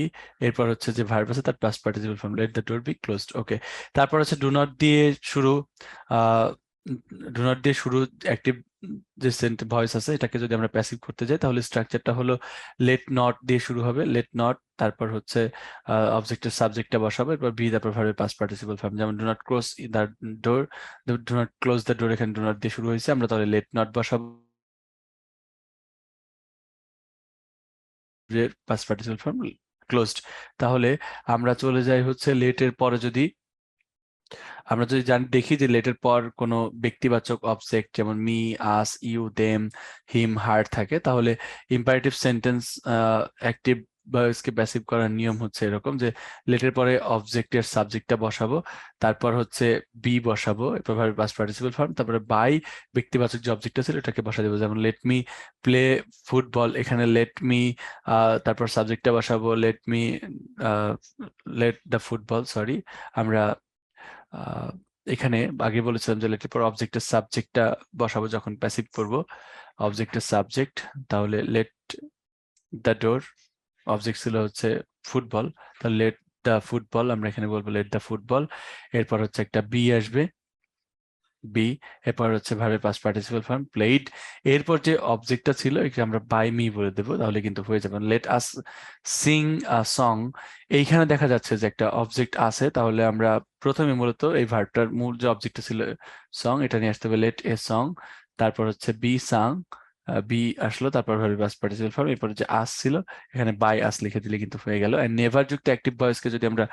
এরপর হচ্ছে যে ভার্ব আছে তার past participle form, let the door be closed. Okay, তারপর হচ্ছে ডু নট দিয়ে শুরু, ডু নট দিয়ে শুরু অ্যাক্টিভ যে ভয়েস আছে এটাকে যদি আমরা প্যাসিভ করতে যাই তাহলে স্ট্রাকচারটা হলো লেট নট দিয়ে শুরু হবে, লেট নট, তারপর হচ্ছে অবজেক্টের সাবজেক্টটা বসাবো, এরপর বি, তারপর ভার্বের পাস্ট পার্টিসিপল ফর্ম। যেমন do not close the door, do not close the door, এখানে ডু নট দিয়ে শুরু হয়েছে, আমরা তাহলে লেট নট বসাবো, পাস্ট পার্টিসিপল ফর্ম ক্লোজড। তাহলে আমরা চলে যাই হচ্ছে লেটের পরে, যদি আমরা যদি দেখি যে লেটের পর কোনো ব্যক্তিবাচক অবজেক্ট যেমন me, us, you, them, him, হার থাকে, তাহলে ইম্পারেটিভ সেন্টেন্স অ্যাক্টিভ ভয়েসকে প্যাসিভ করার নিয়ম হচ্ছে এরকম যে লেটের পরে অবজেক্টের সাবজেক্টটা বসাবো, তারপর হচ্ছে বি বসাবো, এরপর ভাবে পাস্ট পার্টিসিপল ফর্ম, তারপরে বাই ব্যক্তিবাচক যে অবজেক্ট আছে এটাকে বসা দেবো। যেমন লেট মি প্লে ফুটবল, এখানে লেট মি, তারপর সাবজেক্টটা বসাবো লেট দ্য ফুটবল, সরি, আমরা এখানে আগে বলেছিলাম যে লেটের পর অবজেক্টের সাবজেক্টটা বসাবো যখন প্যাসিভ করব, অবজেক্টের সাবজেক্ট, তাহলে লেট দ্য ডোর, অবজেক্ট ছিল হচ্ছে ফুটবল, তাহলে লেট দ্য ফুটবল, আমরা এখানে বলবো লেট দ্য ফুটবল। এরপর হচ্ছে একটা বি আসবে, বি, এরপর হচ্ছে ভার্বের পাস্ট পার্টিসিপল ফর্ম প্লেড, এরপর যে অবজেক্টটা ছিল এটা আমরা বাই মি বলে দেবো, তাহলে কিন্তু হয়ে যাবে let us Singh a song. এইখানে দেখা যাচ্ছে যে একটা অবজেক্ট আছে, তাহলে আমরা প্রথমে মূলত এই ভার্বটার মূল যে অবজেক্টটা ছিল সং, এটা নিয়ে আসতে হবে লেট এ সং, তারপর হচ্ছে বি সাং, বি আসলো, তারপর ভার্বের পাস্ট পার্টিসিপল ফর্ম, এরপর যে আস ছিল এখানে বাই আস লিখে দিলে কিন্তু হয়ে গেল। এন্ড নেভার যুক্ত অ্যাক্টিভ ভয়েসকে যদি আমরা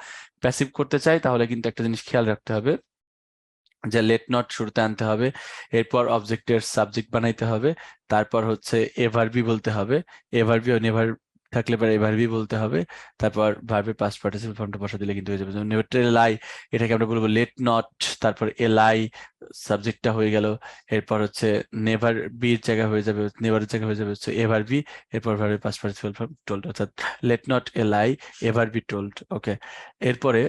প্যাসিভ করতে চাই তাহলে কিন্তু একটা জিনিস খেয়াল রাখতে হবে, যে লেট নট শুরুতে আনতে হবে, এরপর অবজেক্টের সাবজেক্ট বানাইতে হবে, তারপর হচ্ছে এভার বি বলতে হবে, এভার বি ও নেভার থাকলে পরে এভার বি বলতে হবে, তারপর ভার্বের পাস্ট পার্টিসিপল ফর্মটা বসা দিলে কিন্তু হয়ে যাবে। যেমন নেভার লাই, এটাকে আমরা বলবো লেট নট, তারপর এ লাই সাবজেক্টটা হয়ে গেল, এরপর হচ্ছে নেভার বির জায়গা হয়ে যাবে, নেভারের জায়গা হয়ে যাবে হচ্ছে এভার বি, এরপর ভার্বের পাস্ট পার্টিসিপল ফর্ম টোল্ড, অর্থাৎ let not a lie ever be told. Okay, এরপরে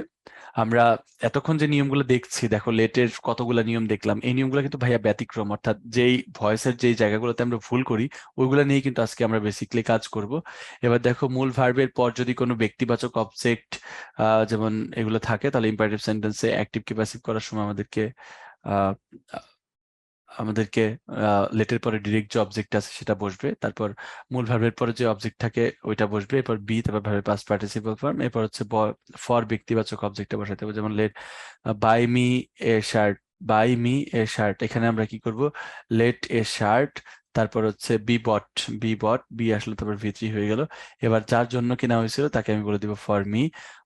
আমরা এতক্ষণ যে নিয়মগুলো দেখছি, দেখো লেটের কতগুলো নিয়ম দেখলাম, এই নিয়মগুলো কিন্তু ভাইয়া ব্যতিক্রম, অর্থাৎ যেই ভয়েসের যেই জায়গাগুলোতে আমরা ভুল করি ওইগুলো নিয়ে কিন্তু আজকে আমরা বেসিক্যালি কাজ করব। এবার দেখো মূল ভার্বের পর যদি কোনো ব্যক্তিবাচক অবজেক্ট যেমন এগুলো থাকে, তাহলে ইম্পারেটিভ সেন্টেন্সে অ্যাক্টিভ কে প্যাসিভ করার সময় আহ আমাদেরকে লেটের পরে ডিরেক্ট যে অবজেক্ট আছে সেটা বসবে, তারপর মূল ভার্বের পরে যে অবজেক্ট থাকে ওইটা বসবে, এরপর বি, তারপর ভার্বের পাস্ট পার্টিসিপল ফর্ম, এরপর হচ্ছে ফর ব্যক্তিবাচক অবজেক্টটা বসাতে হবে। যেমন let buy me a shirt, buy me a shirt, এখানে আমরা কি করব, লেট এ শার্ট, তারপর হচ্ছে be bought, be bought, be আসলে তারপর ভি3 হয়ে গেল। এবার যার জন্য কিনা হয়েছিল তাকে আমি বলে দিব for me.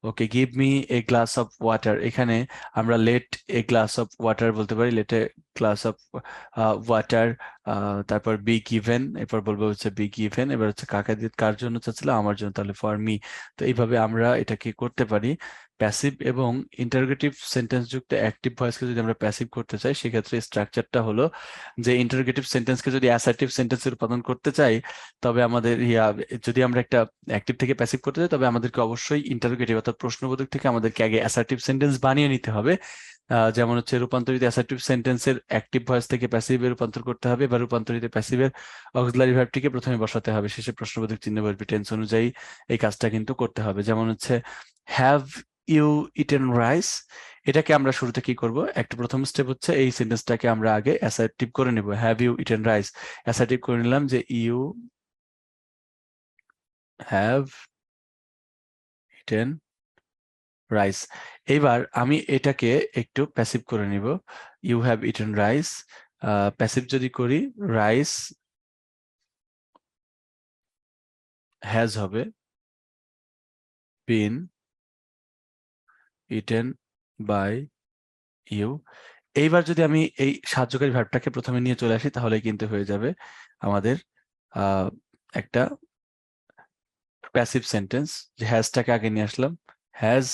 Okay, give me a glass of water, এখানে আমরা let a glass of water বলতে পারি, let a glass of water, তারপর বি গিভেন, এরপর বলবো হচ্ছে বি গিভেন, এবার হচ্ছে কাকে দিয়ে কার জন্য চাচ্ছিল, আমার জন্য, তাহলে ফর মি। তো এইভাবে আমরা এটাকে করতে পারি। প্যাসিভ এবং ইন্টারোগেটিভ সেন্টেন্স যুক্ত অ্যাক্টিভ ভয়েসকে যদি আমরা প্যাসিভ করতে চাই, সেক্ষেত্রে স্ট্রাকচারটা হলো যে ইন্টারোগেটিভ সেন্টেন্সকে যদি অ্যাসার্টিভ সেন্টেন্সে রূপান্তর করতে চাই, তবে আমাদের যদি আমরা একটা অ্যাক্টিভ থেকে প্যাসিভ করতে চাই, তবে আমাদেরকে অবশ্যই ইন্টারোগেটিভ অর্থাৎ প্রশ্নবোধক থেকে আমাদেরকে আগে অ্যাসার্টিভ সেন্টেন্স বানিয়ে নিতে হবে। যেমন হচ্ছে রূপান্তরিত অ্যাসার্টিভ সেন্টেন্সের অ্যাক্টিভ ভয়েস থেকে প্যাসিভে রূপান্তর করতে হবে, বা রূপান্তরিত প্যাসিভের অক্সিলারি ভার্বটিকে প্রথমে বসাতে হবে, শেষে প্রশ্নবোধক চিহ্ন বসবে, টেন্স অনুযায়ী এই কাজটা কিন্তু করতে হবে। যেমন হচ্ছে হ্যাভ ইউ ইটেন রাইস, এটাকে আমরা শুরুতে কি করব, একটা প্রথম স্টেপ হচ্ছে এই সেন্টেন্সটাকে আমরা আগে অ্যাসার্টিভ করে নেব, have you eaten rice, assertive করে নিলাম যে ইউ হ্যাভ ইটেন রাইস। এইবার আমি এটাকে একটু প্যাসিভ করে নিব, you have eaten rice, passive যদি করি রাইস হ্যাজ হবে বিন ইটেন বাই ইউ। এইবার যদি আমি এই সাহায্যকারী ভার্বটাকে প্রথমে নিয়ে চলে আসি, তাহলে কিন্তু হয়ে যাবে আমাদের একটা প্যাসিভ সেন্টেন্স। যে হ্যাজটাকে আগে নিয়ে আসলাম, has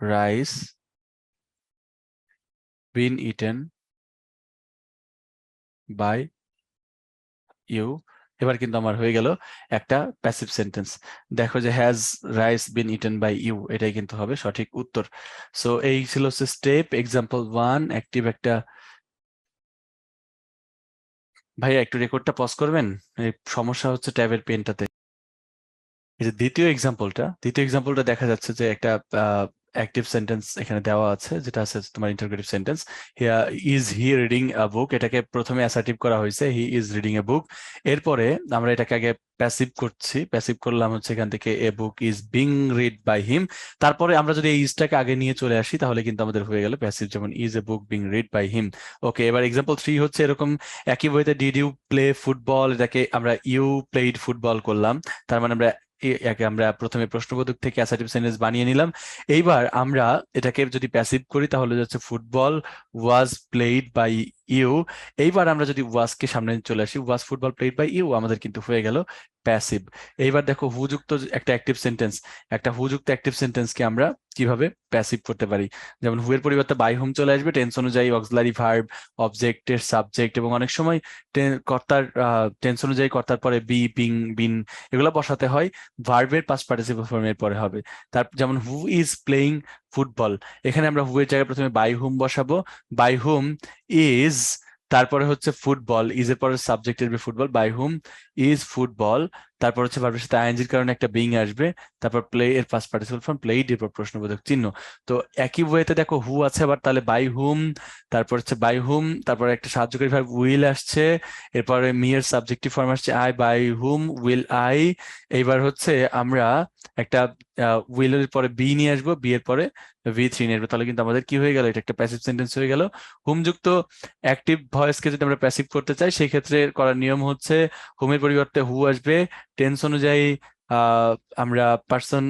rice been eaten by you, এবার কিন্তু আমার হয়ে গেল একটা প্যাসিভ সেন্টেন্স। দেখো যে has rice been eaten by you, এটাই কিন্তু হবে সঠিক উত্তর। সো এই ছিল স্টেপ এক্সাম্পল 1 অ্যাক্টিভ একটা। ভাইয়া একটু রেকর্ডটা পজ করবেন, এই সমস্যা হচ্ছে ট্যাবের পেনটাতে। এই যে দ্বিতীয় এক্সাম্পলটা দেখা যাচ্ছে যে একটা অ্যাক্টিভ সেন্টেন্স এখানে দেওয়া আছে, যেটা আছে তোমার interrogative sentence, is he reading a book, এটাকে প্রথমে অ্যাসার্টিভ করা হয়েছে হি ইজ রিডিং এ বুক, এরপরে আমরা এটাকে আগে প্যাসিভ করছি, প্যাসিভ করলাম হচ্ছে এখান থেকে a book is being read by him, তারপরে আমরা যদি এই ইজটাকে আগে নিয়ে চলে আসি তাহলে কিন্তু আমাদের হয়ে গেল প্যাসিভ, যেমন is a book being read by him. Okay, এবার এক্সাম্পল 3 হচ্ছে এরকম একই বইতে ডিড ইউ প্লে ফুটবল, এটাকে আমরা ইউ প্লেড ফুটবল করলাম, তার মানে একে আমরা প্রথমে প্রশ্নবোধক থেকে অ্যাসার্টিভ সেন্টেন্স বানিয়ে নিলাম। এইবার আমরা এটাকে যদি প্যাসিভ করি তাহলে যাচ্ছে football was played by you. এইবার আমরা যদি ওয়াজ কে সামনে চলে আসি, was football played by you, আমাদের কিন্তু হয়ে গেল প্যাসিভ। এইবার দেখো হুযুক্ত একটা অ্যাক্টিভ সেন্টেন্স, একটা হুযুক্ত অ্যাক্টিভ সেন্টেন্সকে আমরা কিভাবে প্যাসিভ করতে পারি, যেমন হু এর পরিবর্তে বাই হুম চলে আসবে, টেন্স অনুযায়ী অক্সিলারি ভার্ব, অবজেক্টের সাবজেক্ট, এবং অনেক সময় কর্তার টেন্স অনুযায়ী কর্তার পরে বি বিং বিন এগুলো বসাতে হয়, ভার্বের পাস্ট পার্টিসিপল ফর্মের পরে হবে। তার যেমন হু ইজ প্লেইং ফুটবল, এখানে আমরা হু এর জায়গায় প্রথমে বাই হুম বসাবো, বাই হুম ইজ, তারপরে হচ্ছে ফুটবল, ইজ এর পরে সাবজেক্ট আসবে football, by whom is football, তারপর হচ্ছে ভার্বের সাথে আইএনজির কারণে একটা বিং আসবে, তারপর প্লে এর পাস্ট পার্টিসিপল ফর্ম প্লেইড, এরপর প্রশ্নবোধক চিহ্ন। তো একই ওয়েতে দেখো হু আছে আবার, তাহলে বাই হুম, তারপর হচ্ছে বাই হুম, তারপর একটা সাহায্যকারী ভার্ব উইল আসছে, এরপরে মি এর সাবজেক্টিভ ফর্ম আসছে I, by whom will I. এইবার হচ্ছে আমরা একটা উইল এর পরে বি নিয়ে আসবো, বি এর পরে ভি3 নিয়ে আসবো, তাহলে কিন্তু আমাদের কি হয়ে গেল, এটা একটা প্যাসিভ সেন্টেন্স হয়ে গেল। হুমযুক্ত অ্যাক্টিভ ভয়েসকে যদি আমরা প্যাসিভ করতে চাই, সেই ক্ষেত্রে করার নিয়ম হচ্ছে হুমের পরিবর্তে হু আসবে, টেন্স অনুযায়ী আহ আমরা পার্সন,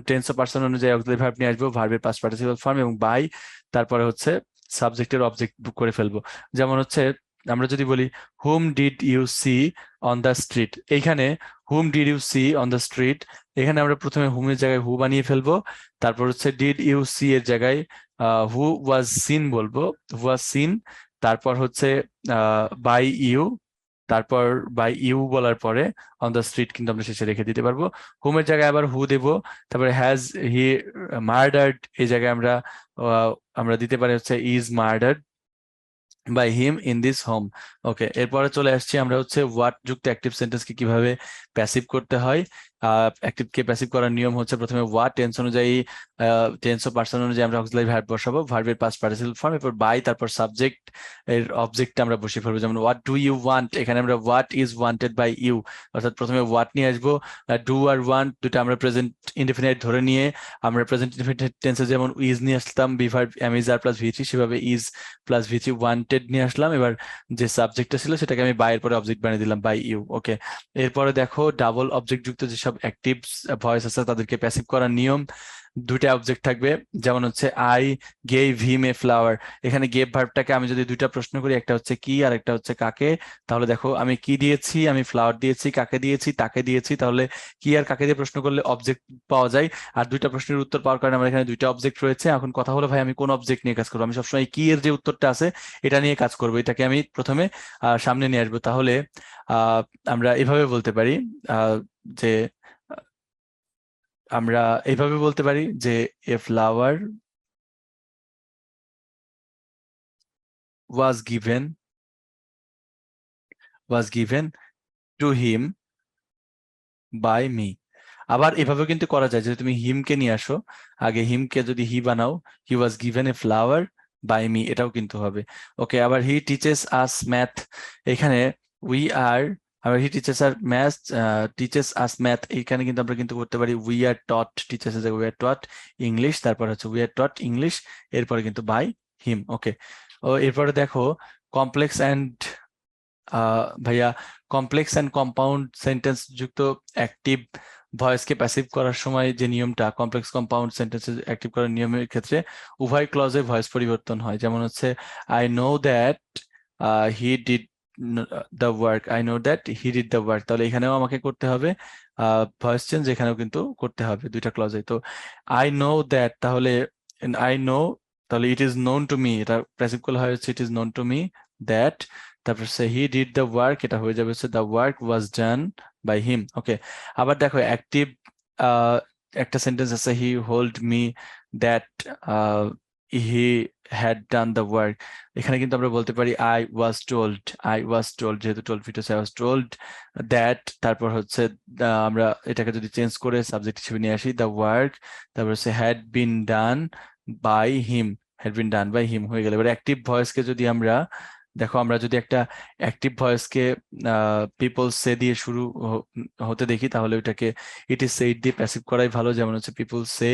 টেন্স ও পার্সন অনুযায়ী অক্সিলারি ভার্ব নিয়ে আসবো, ভার্বের পাস্ট পার্টিসিপল ফর্ম এবং বাই, তারপরে হচ্ছে সাবজেক্টের অবজেক্ট করে ফেলবো। যেমন হচ্ছে আমরা যদি বলি whom did you see on the street, এইখানে whom did you see on the street, এখানে আমরা প্রথমে হুমের জায়গায় হু বানিয়ে ফেলবো, তারপর হচ্ছে ডিড ইউ সি এর জায়গায় হু ওয়াজ সিন বলবো, হু ওয়াজ সিন, তারপর হচ্ছে বাই ইউ, তারপর বাই ইউ বলার পরে অন দ্য স্ট্রিট কিন্তু আমরা শেষে রেখে দিতে পারবো। হুমের জায়গায় আবার হু দেবো, তারপরে হ্যাজ হি মার্ডার্ড এই জায়গায় আমরা আমরা দিতে পারি হচ্ছে is murdered by him in this home. Okay, এরপরে চলে আসছি আমরা হচ্ছে হোয়াট যুক্ত অ্যাক্টিভ সেন্টেন্সকে কিভাবে প্যাসিভ করতে হয়। অ্যাক্টিভ কে প্যাসিভ করার নিয়ম হচ্ছে প্রথমে হোয়াট টেন্স অনুযায়ী, টেন্স ও পার্সন অনুযায়ী আমরা অক্সিলারি ভার্ব বসাবো, ভার্বের পাস্ট পার্টিসিপল ফর্ম, এরপর বাই, তারপর সাবজেক্ট এর অবজেক্টটা আমরা বসিয়ে ফেলবো। যেমন হোয়াট ডু ইউ ওয়ান্ট, এখানে আমরা what is wanted by you, অর্থাৎ প্রথমে হোয়াট নিয়ে আসবো, ডু আর ওয়ান্ট দুটো আমরা প্রেজেন্ট ইনডেফিনাইট ধরে নিয়ে আমরা প্রেজেন্ট ইনডেফিনাইট টেন্সে যেমন ইজ নিয়ে আসলাম be verb am is are plus ভি3, সেভাবে ইজ প্লাস ভি3 ওয়ান্টেড নিয়ে আসলাম। এবার যে সাবজেক্টটা ছিল সেটাকে আমি বাই এর পরে অবজেক্ট বানিয়ে দিলাম বাই ইউ। ওকে, এরপরে দেখো ডাবল অবজেক্ট যুক্ত যেসব অ্যাক্টিভ ভয়েস আছে তাদেরকে প্যাসিভ করার নিয়ম, দুইটা অবজেক্ট থাকবে। যেমন হচ্ছে I gave him a flower, এখানে গেভ ভার্বটাকে আমি যদি দুইটা প্রশ্ন করি, একটা হচ্ছে কি আর একটা হচ্ছে কাকে, তাহলে দেখো আমি কি দিয়েছি, আমি ফ্লাওয়ার দিয়েছি, কাকে দিয়েছি, তাকে দিয়েছি, তাহলে কি আর কাকে দিয়ে প্রশ্ন করলে অবজেক্ট পাওয়া যায়। আর দুইটা প্রশ্নের উত্তর পাওয়ার কারণে আমার এখানে দুইটা অবজেক্ট রয়েছে। এখন কথা হলো ভাই আমি কোন অবজেক্ট নিয়ে কাজ করবো, আমি সবসময় কি এর যে উত্তরটা আছে এটা নিয়ে কাজ করবো, এটাকে আমি প্রথমে সামনে নিয়ে আসবো। তাহলে আহ আমরা এভাবে বলতে পারি যে আমরা এইভাবে বলতে পারি যে a flower was given to him by me। আবার এভাবে কিন্তু করা যায়, যদি তুমি হিমকে নিয়ে আসো, আগে হিমকে যদি হি বানাও, he was given a flower by me, এটাও কিন্তু হবে। ওকে, আবার হি টিচেস আস ম্যাথ, এখানে উই আর, আবার হি টিচেস আস ম্যাথ, এখানে কিন্তু আমরা কিন্তু করতে পারি উই আর টট, টিচার্স এর জায়গায় উই আর টট ইংলিশ, তারপর হচ্ছে উই আর টট ইংলিশ, এরপরে কিন্তু বাই হিম। ওকে, ও এরপরে দেখো কমপ্লেক্স অ্যান্ড ভাইয়া কমপ্লেক্স অ্যান্ড কম্পাউন্ড সেন্টেন্স যুক্ত অ্যাক্টিভ ভয়েসকে প্যাসিভ করার সময় যে নিয়মটা, কমপ্লেক্স কম্পাউন্ড সেন্টেন্স অ্যাক্টিভ করার নিয়মের ক্ষেত্রে উভয় ক্লজে ভয়েস পরিবর্তন হয়। যেমন হচ্ছে I know that he did the work, I know that he did the work, তাহলে এখানেও আমাকে করতে হবে ভয়েস চেঞ্জ, এখানেও কিন্তু করতে হবে দুইটা ক্লজে। তো আই নো দ্যাট, তাহলে আই নো, তাহলে it is known to me, এটা প্যাসিভ করলে হয় হচ্ছে it is known to me that, তারপর say he did the work, এটা হয়ে যাবে হচ্ছে the work was done by him. Okay, আবার দেখো অ্যাক্টিভ একটা সেন্টেন্স আছে he told me that he had done the work, এখানে কিন্তু আমরা বলতে পারি আই ওয়াজ টোল্ড, যেহেতু told foetus I was told that, তারপর হচ্ছে আমরা এটাকে যদি চেঞ্জ করে সাবজেক্ট হিসেবে নিয়ে আসি দ্য ওয়ার্ক, তারপর হচ্ছে হ্যাড বিন ডান বাই হিম, হয়ে গেল। এবার অ্যাক্টিভ ভয়েসকে যদি আমরা দেখো, আমরা যদি একটা অ্যাক্টিভ ভয়েসকে পিপল সে দিয়ে শুরু হতে দেখি, তাহলে ওইটাকে ইট ইজ সেইড দিয়ে প্যাসিভ করাই ভালো। যেমন হচ্ছে people say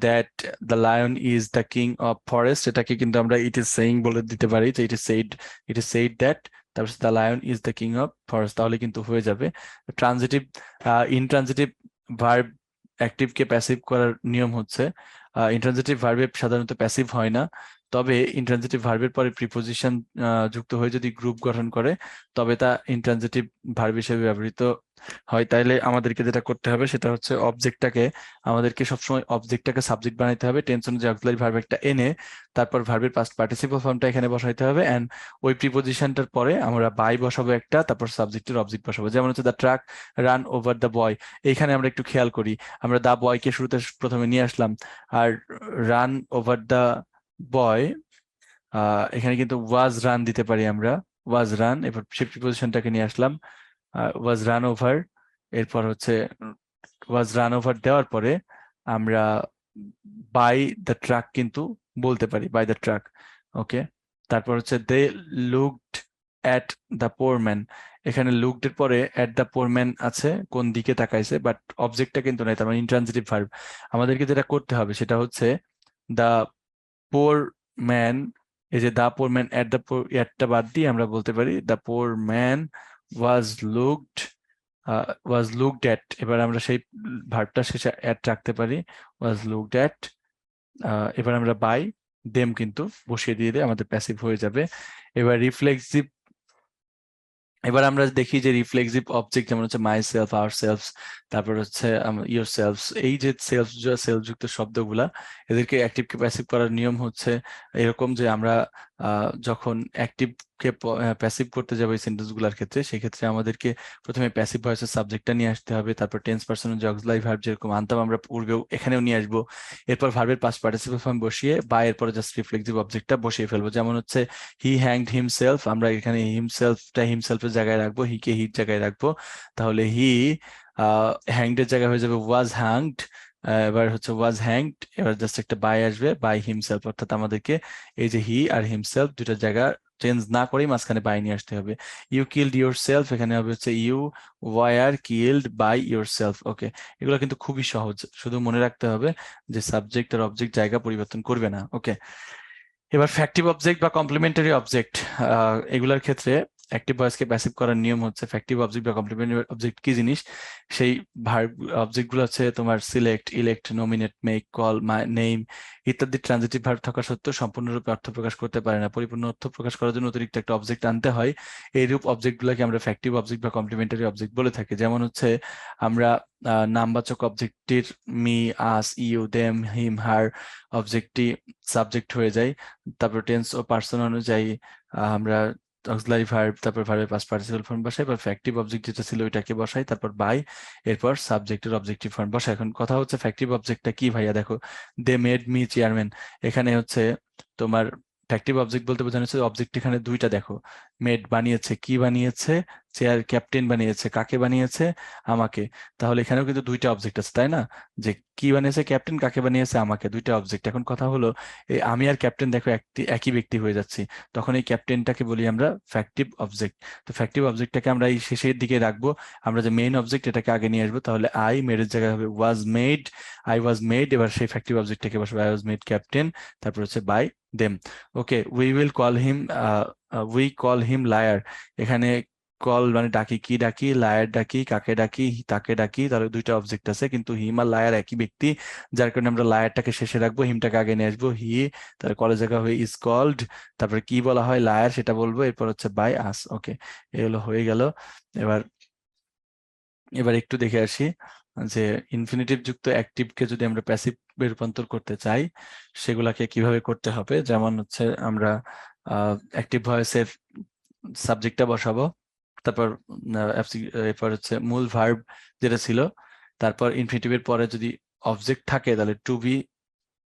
that the lion is the king of forest, এটাকে কিন্তু আমরা ইট ইজ সেইং বলে দিতে পারি, যে ইট ইজ সেইড দ্যাট, তারপর the lion is the king of forest, তাহলে কিন্তু হয়ে যাবে। ট্রানজিটিভ ইনট্রানজিটিভ ভার্ব অ্যাক্টিভকে প্যাসিভ করার নিয়ম হচ্ছে ইনট্রানজিটিভ ভার্বে সাধারণত প্যাসিভ হয় না, তবে ইন্ট্রানজিটিভ ভার্বের পরে প্রিপোজিশন যুক্ত হয়ে যদি গ্রুপ গঠন করে তবে তা ইন্ট্রানজিটিভ ভার্ব হিসেবে ব্যবহৃত হয়। তাইলে আমাদেরকে যেটা করতে হবে সেটা হচ্ছে আমাদেরকে সবসময় অবজেক্টটাকে সাবজেক্ট বানাইতে হবে, টেন্স অনুযায়ী অক্সিলারি ভার্ব একটা এনে তারপর ভার্বের পাস্ট পার্টিসিপল ফর্মটা এখানে বসাইতে হবে, এন্ড ওই প্রিপোজিশনটার পরে আমরা বাই বসাবো একটা, তারপর সাবজেক্টের অবজেক্ট বসাবো। যেমন হচ্ছে the truck run over the boy, এইখানে আমরা একটু খেয়াল করি, আমরা দা বয়কে শুরুতে প্রথমে নিয়ে আসলাম, আর রান ওভার দ্য বয় এখানে কিন্তু ওয়াজ রান দিতে পারি আমরা, ওয়াজ রান, এরপর সেই প্রিপোজিশনটাকে নিয়ে আসলাম ওয়াজ রান ওভার, এরপর হচ্ছে ওয়াজ রান ওভার দেওয়ার পরে আমরা বাই দ্য ট্রাক কিন্তু বলতে পারি, বাই দ্য ট্রাক। ওকে, তারপর হচ্ছে they looked at the poor man, এখানে লুকড এর পরে অ্যাট দ্য পোর ম্যান আছে, কোন দিকে তাকাইছে, বাট অবজেক্টটা কিন্তু নাই, তার মানে ইন্ট্রানজিটিভ ভার্ব। আমাদেরকে যেটা করতে হবে সেটা হচ্ছে দ্য পোর ম্যান, এই যে দা poor man at the poor এটটা বাদ দিয়ে আমরা বলতে পারি the poor man was looked at, এবার আমরা সেই ভার্বটা শেষে এট রাখতে পারি, ওয়াজ লুকড এট, এবার আমরা বাই দেম কিন্তু বসিয়ে দিয়ে আমাদের প্যাসিভ হয়ে যাবে। এবার রিফ্লেক্সিভ, এবার আমরা দেখি যে রিফ্লেক্সিভ অবজেক্ট যেমন হচ্ছে মাই সেলফ, আওয়ার সেলফস, তারপর হচ্ছে ইয়োর সেলফস, এই যে সেলফ যুক্ত শব্দগুলা, এদেরকে অ্যাক্টিভ কে প্যাসিভ করার নিয়ম হচ্ছে এরকম যে আমরা যখন অ্যাক্টিভ কে প্যাসিভ করতে যাবো এই সেন্টেন্স গুলার ক্ষেত্রে, সেক্ষেত্রে আমাদেরকে প্রথমে প্যাসিভ ভয়েসের সাবজেক্টটা নিয়ে আসতে হবে, তারপর টেন্স পার্সনের যে অক্সিলারি ভার্ব যেরকম আনতাম আমরা পূর্বেও, এখানেও নিয়ে আসবো, এরপর ভার্বের পাস্ট পার্টিসিপল ফর্ম বসিয়ে বা এরপর জাস্ট রিফ্লেক্সিভ অবজেক্টটা বসিয়ে ফেলবো। যেমন হচ্ছে হি হ্যাংড হিমসেলফ, আমরা এখানে হিমসেলফটা হিমসেলফের জায়গায় রাখবো, হি কে হির জায়গায় রাখবো, তাহলে হি হ্যাংড এর জায়গায় হয়ে যাবে ওয়াজ হ্যাংড। এবার হচ্ছে ওয়াজ হ্যাংড, এবার জাস্ট একটা বাই আসবে, বাই হিমসেলফ, অর্থাৎ আমাদেরকে এই যে হি আর হিমসেলফ দুইটা জায়গা চেঞ্জ না করেই মাঝখানে বাই নিয়ে আসতে হবে। ইউ কিল্ড ইউর সেলফ, এখানে হবে হচ্ছে you were killed by yourself. Okay, এগুলো কিন্তু খুবই সহজ, শুধু মনে রাখতে হবে যে সাবজেক্ট আর অবজেক্ট জায়গা পরিবর্তন করবে না। ওকে, এবার ফ্যাক্টিভ অবজেক্ট বা কমপ্লিমেন্টারি অবজেক্ট, এগুলোর ক্ষেত্রে অ্যাক্টিভ ভয়েসকে প্যাসিভ করার নিয়ম হচ্ছে ফ্যাক্টিভ অবজেক্ট বা কমপ্লিমেন্টারি অবজেক্ট কি জিনিস, সেই ভার্ব অবজেক্ট গুলো হচ্ছে তোমার select, elect, nominate, make, call, name ইত্যাদি ট্রানজিটিভ ভার্ব থাকা সত্ত্বেও সম্পূর্ণরূপে অর্থ প্রকাশ করতে পারে না। পরিপূর্ণ অর্থ প্রকাশ করার জন্য অতিরিক্ত একটা অবজেক্ট আনতে হয়। এইরূপ অবজেক্ট গুলোকে আমরা ফ্যাক্টিভ অবজেক্ট বা কমপ্লিমেন্টারি অবজেক্ট বলে থাকি। যেমন হচ্ছে আমরা নামবাচক অবজেক্টটির me, us, you, them, him, her অবজেক্টটি সাবজেক্ট হয়ে যায়। তারপর টেন্স ও পার্সন অনুযায়ী আমরা অক্সিলারি ভার্ব, তারপর ভার্বের পাস্ট পার্টিসিপল ফর্ম বসাই, এবার ফ্যাক্টিভ অবজেক্ট যেটা ছিল ওইটাকে বসাই, তারপর বাই, এরপর সাবজেক্টের অবজেক্টিভ ফর্ম বসাই। এখন কথা হচ্ছে ফ্যাক্টিভ অবজেক্টটা কি ভাইয়া? দেখো, দে মেড মি চেয়ারম্যান, এখানে হচ্ছে তোমার ফ্যাক্টিভ অবজেক্ট বলতে বোঝানো হচ্ছে অবজেক্ট এখানে দুইটা। দেখো, মেড বানিয়েছে, কি বানিয়েছে? চেয়ার, ক্যাপ্টেন বানিয়েছে, কাকে বানিয়েছে? আমাকে। তাহলে এখানেও কিন্তু দুইটা অবজেক্ট আছে, তাই না? যে কি বানিয়েছে ক্যাপ্টেন, কাকে বানিয়েছে আমাকে, দুইটা অবজেক্ট। এখন কথা হলো এই আমি আর ক্যাপ্টেন দেখো একই ব্যক্তি হয়ে যাচ্ছি, তখন এই ক্যাপ্টেনটাকে বলি আমরা ফ্যাক্টিভ অবজেক্ট। তো ফ্যাক্টিভ অবজেক্টটাকে আমরা এই শেষের দিকে রাখবো, আমরা যে মেইন অবজেক্ট এটাকে আগে নিয়ে আসবো, তাহলে আই মেডের জায়গায় হবে was made, I was made, এবার সেই ফ্যাক্টিভ অবজেক্টটাকে বসবে আই ওয়াজ মেড ক্যাপ্টেন, তারপর হচ্ছে by them. Okay, we will call him, we call him liar, এখানে কল মানে ডাকি, কি ডাকি? লায়ার ডাকি, কাকে ডাকি? তাকে ডাকি। তাহলে দুইটা অবজেক্ট আছে, কিন্তু হিম আর লায়ার একই ব্যক্তি, যার কারণে আমরা লায়ারটাকে শেষে রাখবো, হিমটাকে আগে নিয়ে আসবো, হি, তাহলে কলেজ জায়গা হয়ে ইজ কল্ড, তারপরে কি বলা হয় লায়ার সেটা বলবো, এরপর হচ্ছে বাই আস। ওকে, এগুলো হয়ে গেল। এবার এবার একটু দেখে আসি যে ইনফিনিটিভ যুক্ত অ্যাক্টিভকে যদি আমরা প্যাসিভে রূপান্তর করতে চাই সেগুলাকে কিভাবে করতে হবে। যেমন হচ্ছে আমরা অ্যাক্টিভ ভয়েসের সাবজেক্টটা বসাবো, তারপর এরপর হচ্ছে মূল ভার্ব যেটা ছিল, তারপর ইনফিনিটিভের পরে যদি অবজেক্ট থাকে তাহলে টু বি,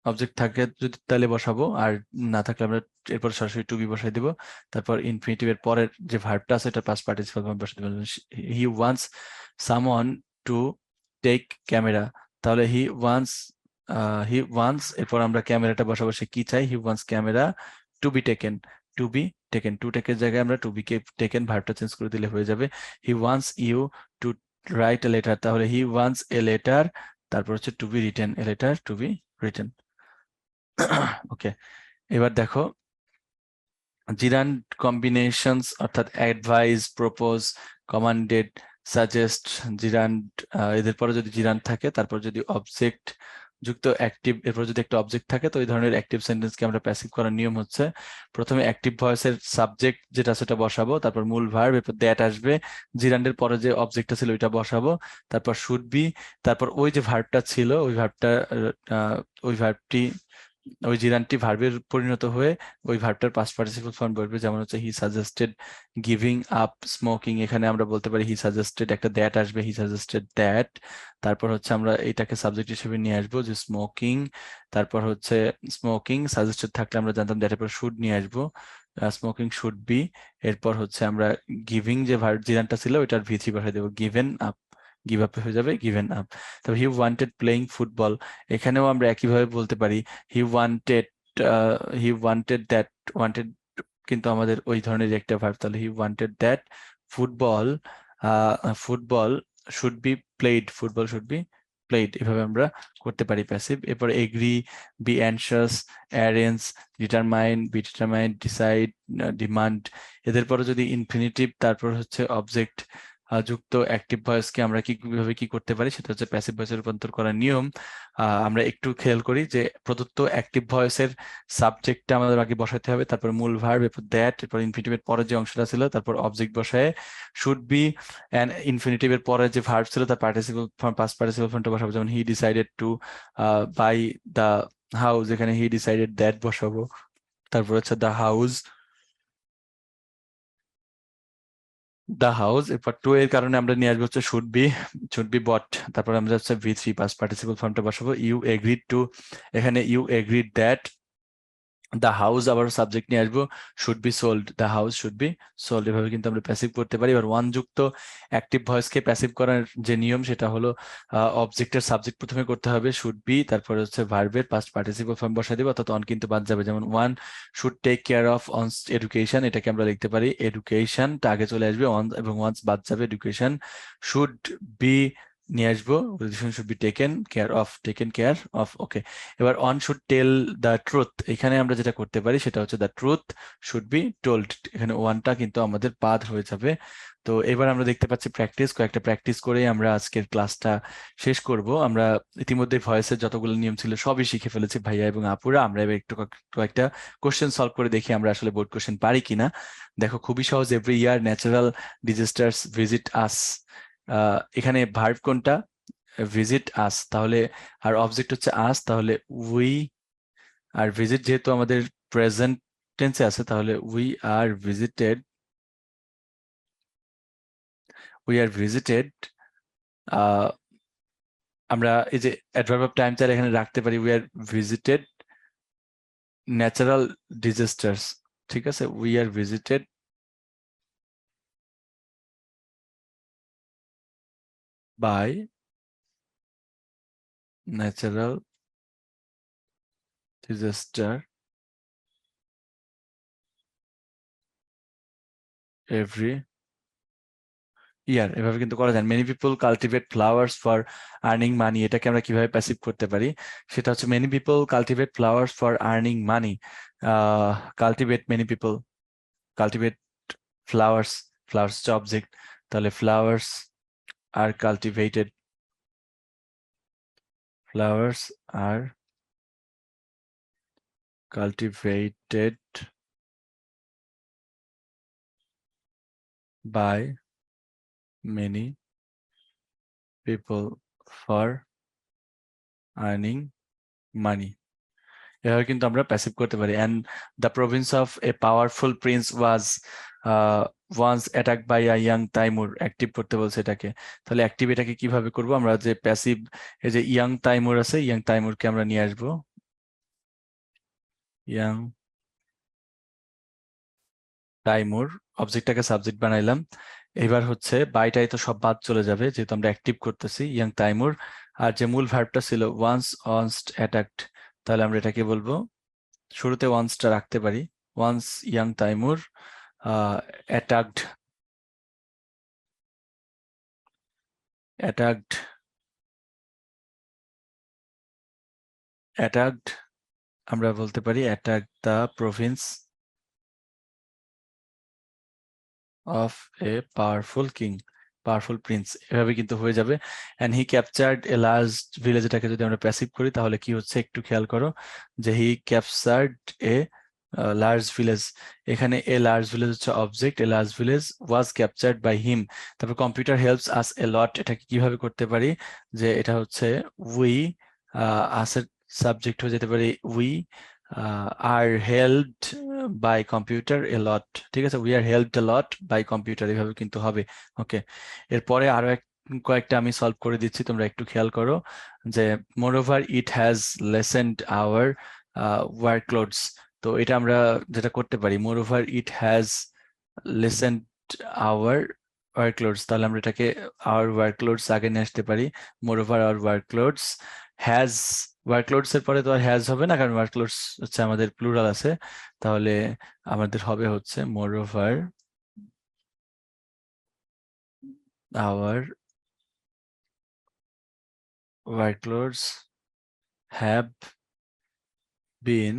অবজেক্ট থাকে যদি তাহলে বসাবো, আর না থাকলে আমরা এরপর সরাসরি টু বি বসাই দিব। তারপর ইনফিনিটিভের পরের যে ভার্বটা আছে এটা পাস্ট পার্টিসিপল ফর্মে বসাই দিব। He wants someone to take camera, তাহলে হি ওয়ান্টস এরপর আমরা ক্যামেরাটা বসাবো, সে কি চাই? He wants camera to be taken, to be taken, to টেকের জায়গায় আমরা টু বি কে টেকেন ভার্বটা চেঞ্জ করে দিলে হয়ে যাবে। He wants you to write a letter, তাহলে হি ওয়ান্টস এ লেটার, তারপর হচ্ছে to be written, a letter to be written. Okay, এবার দেখো জিরান্ড কম্বিনেশনস, অর্থাৎ advise, propose, commanded, suggest, gerund, এদের পরে যদি জিরান্ড থাকে, তারপর যদি অবজেক্ট যুক্ত অ্যাক্টিভ, এরপর যদি একটা অবজেক্ট থাকে, তো এই ধরনের অ্যাক্টিভ সেন্টেন্সকে আমরা প্যাসিভ করার নিয়ম হচ্ছে প্রথমে অ্যাক্টিভ ভয়েসের সাবজেক্ট যেটা সেটা বসাবো, তারপর মূল ভার্ব, এরপর দ্যাট আসবে, জিরান্ডের পরে যে অবজেক্টটা ছিল ওইটা বসাবো, তারপর শুড বি, তারপর ওই যে ভার্বটা ছিল ওই ভার্বটি, ওই জিরানটি ভার্বের পরিণত হয়ে ওই ভার্বটার পাস্ট পার্টিসিপল ফর্ম বসবে। যেমন হচ্ছে he suggested giving up smoking, এখানে আমরা বলতে পারি হি সাজেস্টেড, একটা দ্যাট আসবে, হি সাজেস্টেড দ্যাট, তারপর হচ্ছে আমরা এটাকে সাবজেক্ট হিসেবে নিয়ে আসবো যে স্মোকিং, তারপর হচ্ছে স্মোকিং সাজেস্টেড থাকলে আমরা জানতাম দ্যাটের পর শুড নিয়ে আসবো, স্মোকিং শুড বি, এরপর হচ্ছে আমরা গিভিং যে ভার্ব জিরানটা ছিল ওইটার ভি3 বসাই দেবো, গিভেন আপ, গিভ আপ হয়ে যাবে গিভেন আপ। তবে হি ওয়ান্টেড প্লেইং ফুটবল, এখানেও আমরা একইভাবে বলতে পারি he wanted, he wanted that, wanted কিন্তু আমাদের ওই ধরনের একটা ভার্ব, তাহলে he wanted that football, football should be played, football should be played, এভাবে আমরা করতে পারি প্যাসিভ। এরপর agree, be anxious, arrange, determine, be determined, decide, demand, এদের পরে যদি ইনফিনিটিভ তারপর হচ্ছে অবজেক্ট যুক্ত অ্যাক্টিভ ভয়েসকে আমরা কিভাবে কি করতে পারি সেটা হচ্ছে প্যাসিভ ভয়েসে রূপান্তর করার নিয়ম। আমরা একটু খেয়াল করি যে প্রদত্ত অ্যাক্টিভ ভয়েসের সাবজেক্টটা আমাদের আগে বসাতে হবে, তারপর মূল ভার্ব, এরপর দ্যাট, এরপর ইনফিনিটিভের পরে যে অংশটা ছিল, তারপর অবজেক্ট বসায় শুড বি, এন্ড ইনফিনিটিভের পরে যে ভার্ব ছিল তার পার্টিসিপল ফর্ম, পাস্ট পার্টিসিপল ফর্মটা বসাবো, যেমন he decided to buy the house, এখানে হি ডিসাইডেড দ্যাট বসাবো। তারপর হচ্ছে দ্য হাউস, এরপর টু এর কারণে আমরা নিয়ে আসবো হচ্ছে শুড বি বট, তারপর আমরা হচ্ছে V3 পাস্ট পার্টিসিপল ফর্মটা বসাবো, ইউ এগ্রিড টু, এখানে you agreed that, the house আবার সাবজেক্ট নিয়ে আসবো, should be sold, the house should be sold. এভাবে কিন্তু আমরা প্যাসিভ করতে পারি। এবার ওয়ান যুক্ত অ্যাক্টিভ ভয়েসকে প্যাসিভ করার যে নিয়ম সেটা হলো অবজেক্টের সাবজেক্ট প্রথমে করতে হবে শুড বি, তারপরে হচ্ছে ভার্বের পাস্ট পার্টিসিপল ফর্ম বসাই দেবো, অর্থাৎ অন কিন্তু বাদ যাবে। যেমন one should take care of on education, এটাকে আমরা লিখতে পারি এডুকেশনটা আগে চলে আসবে, অন এবং ওয়ান্স বাদ যাবে, এডুকেশন শুড বি নিয়ে আসবো, education should be taken care of, okay. এবার one should tell the truth, এখানে আমরা যেটা করতে পারি সেটা হচ্ছে the truth should be told, এখানে ওয়ানটা কিন্তু আমাদের বাদ হয়ে যাবে। তো এবার আমরা দেখতে পাচ্ছি কয়েকটা প্র্যাকটিস করে আমরা আজকের ক্লাসটা শেষ করব। আমরা ইতিমধ্যে ভয়েসের যতগুলো নিয়ম ছিল সবই শিখে ফেলেছি ভাইয়া এবং আপুরা। আমরা এবার একটু কয়েকটা কোশ্চেন সলভ করে দেখি আমরা আসলে বোর্ড কোশ্চেন পারি কিনা। দেখো খুবই সহজ, every year natural disasters visit us, এখানে ভার্ব কোনটা, ভিজিট আস, তাহলে আর অবজেক্ট হচ্ছে আস, তাহলে উই, আর ভিজিট যেহেতু আমাদের প্রেজেন্ট টেন্সে আছে তাহলে উই আর ভিজিটেড। আমরা এই যে অ্যাডভার্ব অফ টাইম চাইলে এখানে রাখতে পারি we are visited natural disasters, ঠিক আছে, we are visited by natural disaster every year, এভাবে কিন্তু করা যায়। Many people cultivate flowers for earning money, এটাকে আমরা কিভাবে প্যাসিভ করতে পারি সেটা হচ্ছে many people cultivate flowers for earning money, cultivate many people cultivate flowers, flowers হচ্ছে অবজেক্ট, তাহলে flowers are cultivated, flowers are cultivated by many people for earning money, এভাবে কিন্তু আমরা প্যাসিভ করতে পারি। And the province of a powerful prince was once attack by a young Timur, active করতে বলছে এটাকে, তাহলে অ্যাক্টিভ এটাকে কিভাবে করব, আমরা যে প্যাসিভ, এই যে ইয়াং তাইমুর আছে, ইয়াং তাইমুরকে আমরা নিয়ে আসবো, ইয়াং তাইমুর, অবজেক্টটাকে সাবজেক্ট বানাইলাম। এবার হচ্ছে বাইটাই তো সব বাদ চলে যাবে যেহেতু আমরা অ্যাক্টিভ করতেছি, ইয়াং তাইমুর, আর যে মূল ভার্বটা ছিল ওয়ান্স অ্যাটাকড, তাহলে আমরা এটাকে বলবো, শুরুতে ওয়ান্সটা রাখতে পারি, once young Timur attacked attacked attacked আমরা বলতে পারি attack the province of a powerful king, powerful prince, এভাবে কিন্তু হয়ে যাবে। And he captured a large village, এটাকে যদি আমরা প্যাসিভ করি তাহলে কি হচ্ছে একটু খেয়াল করো, যে he captured a large village, এখানে এ লার্জ ভিলেজ হচ্ছে object, a large village was captured by him. তারপর কম্পিউটার হেল্পস আস এ লট, এটাকে কিভাবে করতে পারি, যে এটা হচ্ছে উই, আসের সাবজেক্ট হয়ে যেতে পারে we, are helped by computer a lot, ঠিক আছে, we are helped a lot by computer, এভাবে কিন্তু হবে। ওকে, এরপরে আরো কয়েকটা আমি সলভ করে দিচ্ছি, তোমরা একটু খেয়াল করো, যে moreover it has lessened our workloads, তো এটা আমরা যেটা করতে পারি, moreover it has lessened our workloads, তাহলে আমরা এটাকে আওয়ার ওয়ার্কলোডস আগে নিয়ে আসতে পারি, moreover our workloads has, workloads এর পরে তো আর হ্যাজ হবে না কারণ ওয়ার্কলোডস হচ্ছে আমাদের প্লুরাল আছে, তাহলে আমাদের হবে হচ্ছে moreover our workloads have been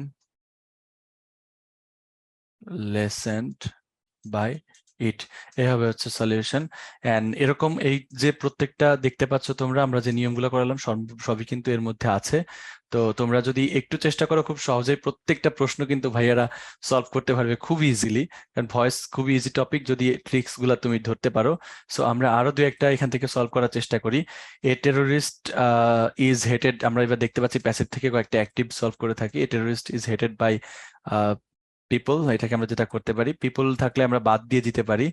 lessened by it, এভাবে হচ্ছে সলিউশন। এন্ড এরকম এই যে প্রত্যেকটা দেখতে পাচ্ছ তোমরা, আমরা যে নিয়মগুলো করালাম সবই কিন্তু এর মধ্যে আছে। তো তোমরা যদি একটু চেষ্টা করো, খুব সহজেই প্রত্যেকটা প্রশ্ন কিন্তু ভাইয়ারা সলভ করতে পারবে খুব ইজিলি, কারণ ভয়েস খুবই ইজি টপিক যদি ট্রিক্স গুলা তুমি ধরতে পারো। সো আমরা আরো দু একটা এখান থেকে সলভ করার চেষ্টা করি। এ টেরোরিস্ট ইজ হেটেড, আমরা এবার দেখতে পাচ্ছি প্যাসিভ থেকে কয়েকটা অ্যাক্টিভ সলভ করে থাকি। A terrorist is hated by people, এটাকে আমরা যেটা করতে পারি, পিপল থাকলে আমরা বাদ দিয়ে দিতে পারি।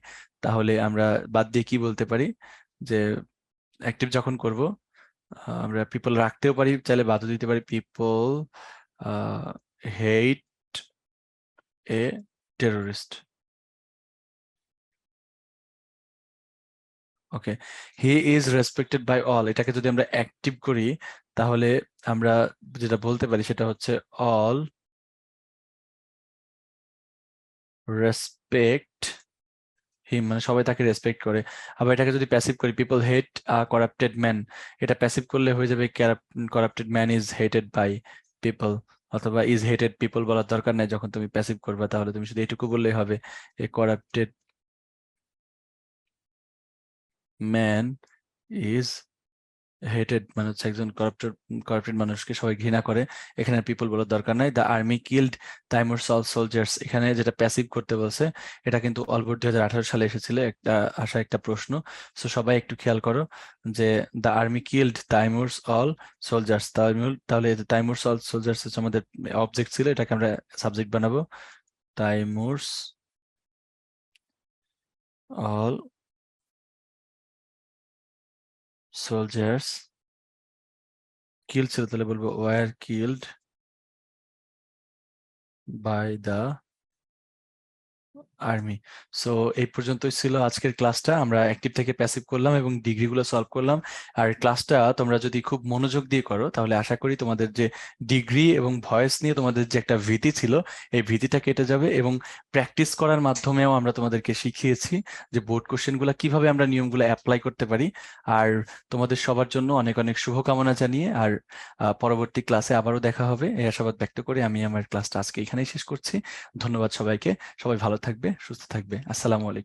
তাহলে আমরা বাদ দিয়ে কি বলতে পারি, যে অ্যাক্টিভ যখন করব আমরা পিপল রাখতেও পারি, চাইলে বাদও দিতে পারি। People hate a terrorist. Okay, he is respected by all, এটাকে যদি আমরা অ্যাক্টিভ করি তাহলে আমরা যেটা বলতে পারি সেটা হচ্ছে অল রেসপেক্ট হিম, মানে সবাই তাকে রেসপেক্ট করে। আবার এটাকে যদি প্যাসিভ করি, পিপল হেট করাপ্টেড ম্যান, এটা প্যাসিভ করলে হয়ে যাবে corrupted man is hated by people. অথবা ইজ হেটেড পিপল বলার দরকার নাই যখন তুমি প্যাসিভ করবে, তাহলে তুমি শুধু এটুকু বললেই হবে, এ করাপ্টেড ম্যান ইজ হেটেড, মানে হচ্ছে একজন করাপ্টেড মানুষকে সবাই ঘৃণা করে। এখানে পিপল বলার দরকার নাই। The army killed Taimur's all soldiers, এখানে যেটা প্যাসিভ করতে বলছে এটা কিন্তু অলবোর্ড 2018 সালে এসেছিল একটা প্রশ্ন। সো সবাই একটু খেয়াল করো যে the army killed Taimur's all soldiers, তাহলে তাইমুরস অল সোলজার্স হচ্ছে আমাদের অবজেক্ট ছিল, এটাকে আমরা সাবজেক্ট বানাবো। তাইমুরস অল সোলজার্স কিল্ড ছিল, তাহলে বলবো were killed by the army. So এই পর্যন্তই ছিল আজকের ক্লাসটা, আমরা অ্যাক্টিভ থেকে প্যাসিভ করলাম এবং ডিগ্রিগুলো সলভ করলাম। আর ক্লাসটা তোমরা যদি খুব মনোযোগ দিয়ে করো তাহলে আশা করি তোমাদের যে ডিগ্রি এবং ভয়েস নিয়ে তোমাদের যে একটা ভীতি ছিল, এই ভীতিটা কেটে যাবে। এবং প্র্যাকটিস করার মাধ্যমেও আমরা তোমাদেরকে শিখিয়েছি যে বোর্ড কোশ্চেনগুলো কিভাবে আমরা নিয়মগুলো অ্যাপ্লাই করতে পারি। আর তোমাদের সবার জন্য অনেক অনেক শুভকামনা জানিয়ে আর পরবর্তী ক্লাসে আবারও দেখা হবে এই আশাবাদ ব্যক্ত করে আমি আমার ক্লাসটা আজকে এখানেই শেষ করছি। ধন্যবাদ সবাইকে, সবাই ভালো থাকবে, সুস্থ থাকবে। আসসালামু আলাইকুম।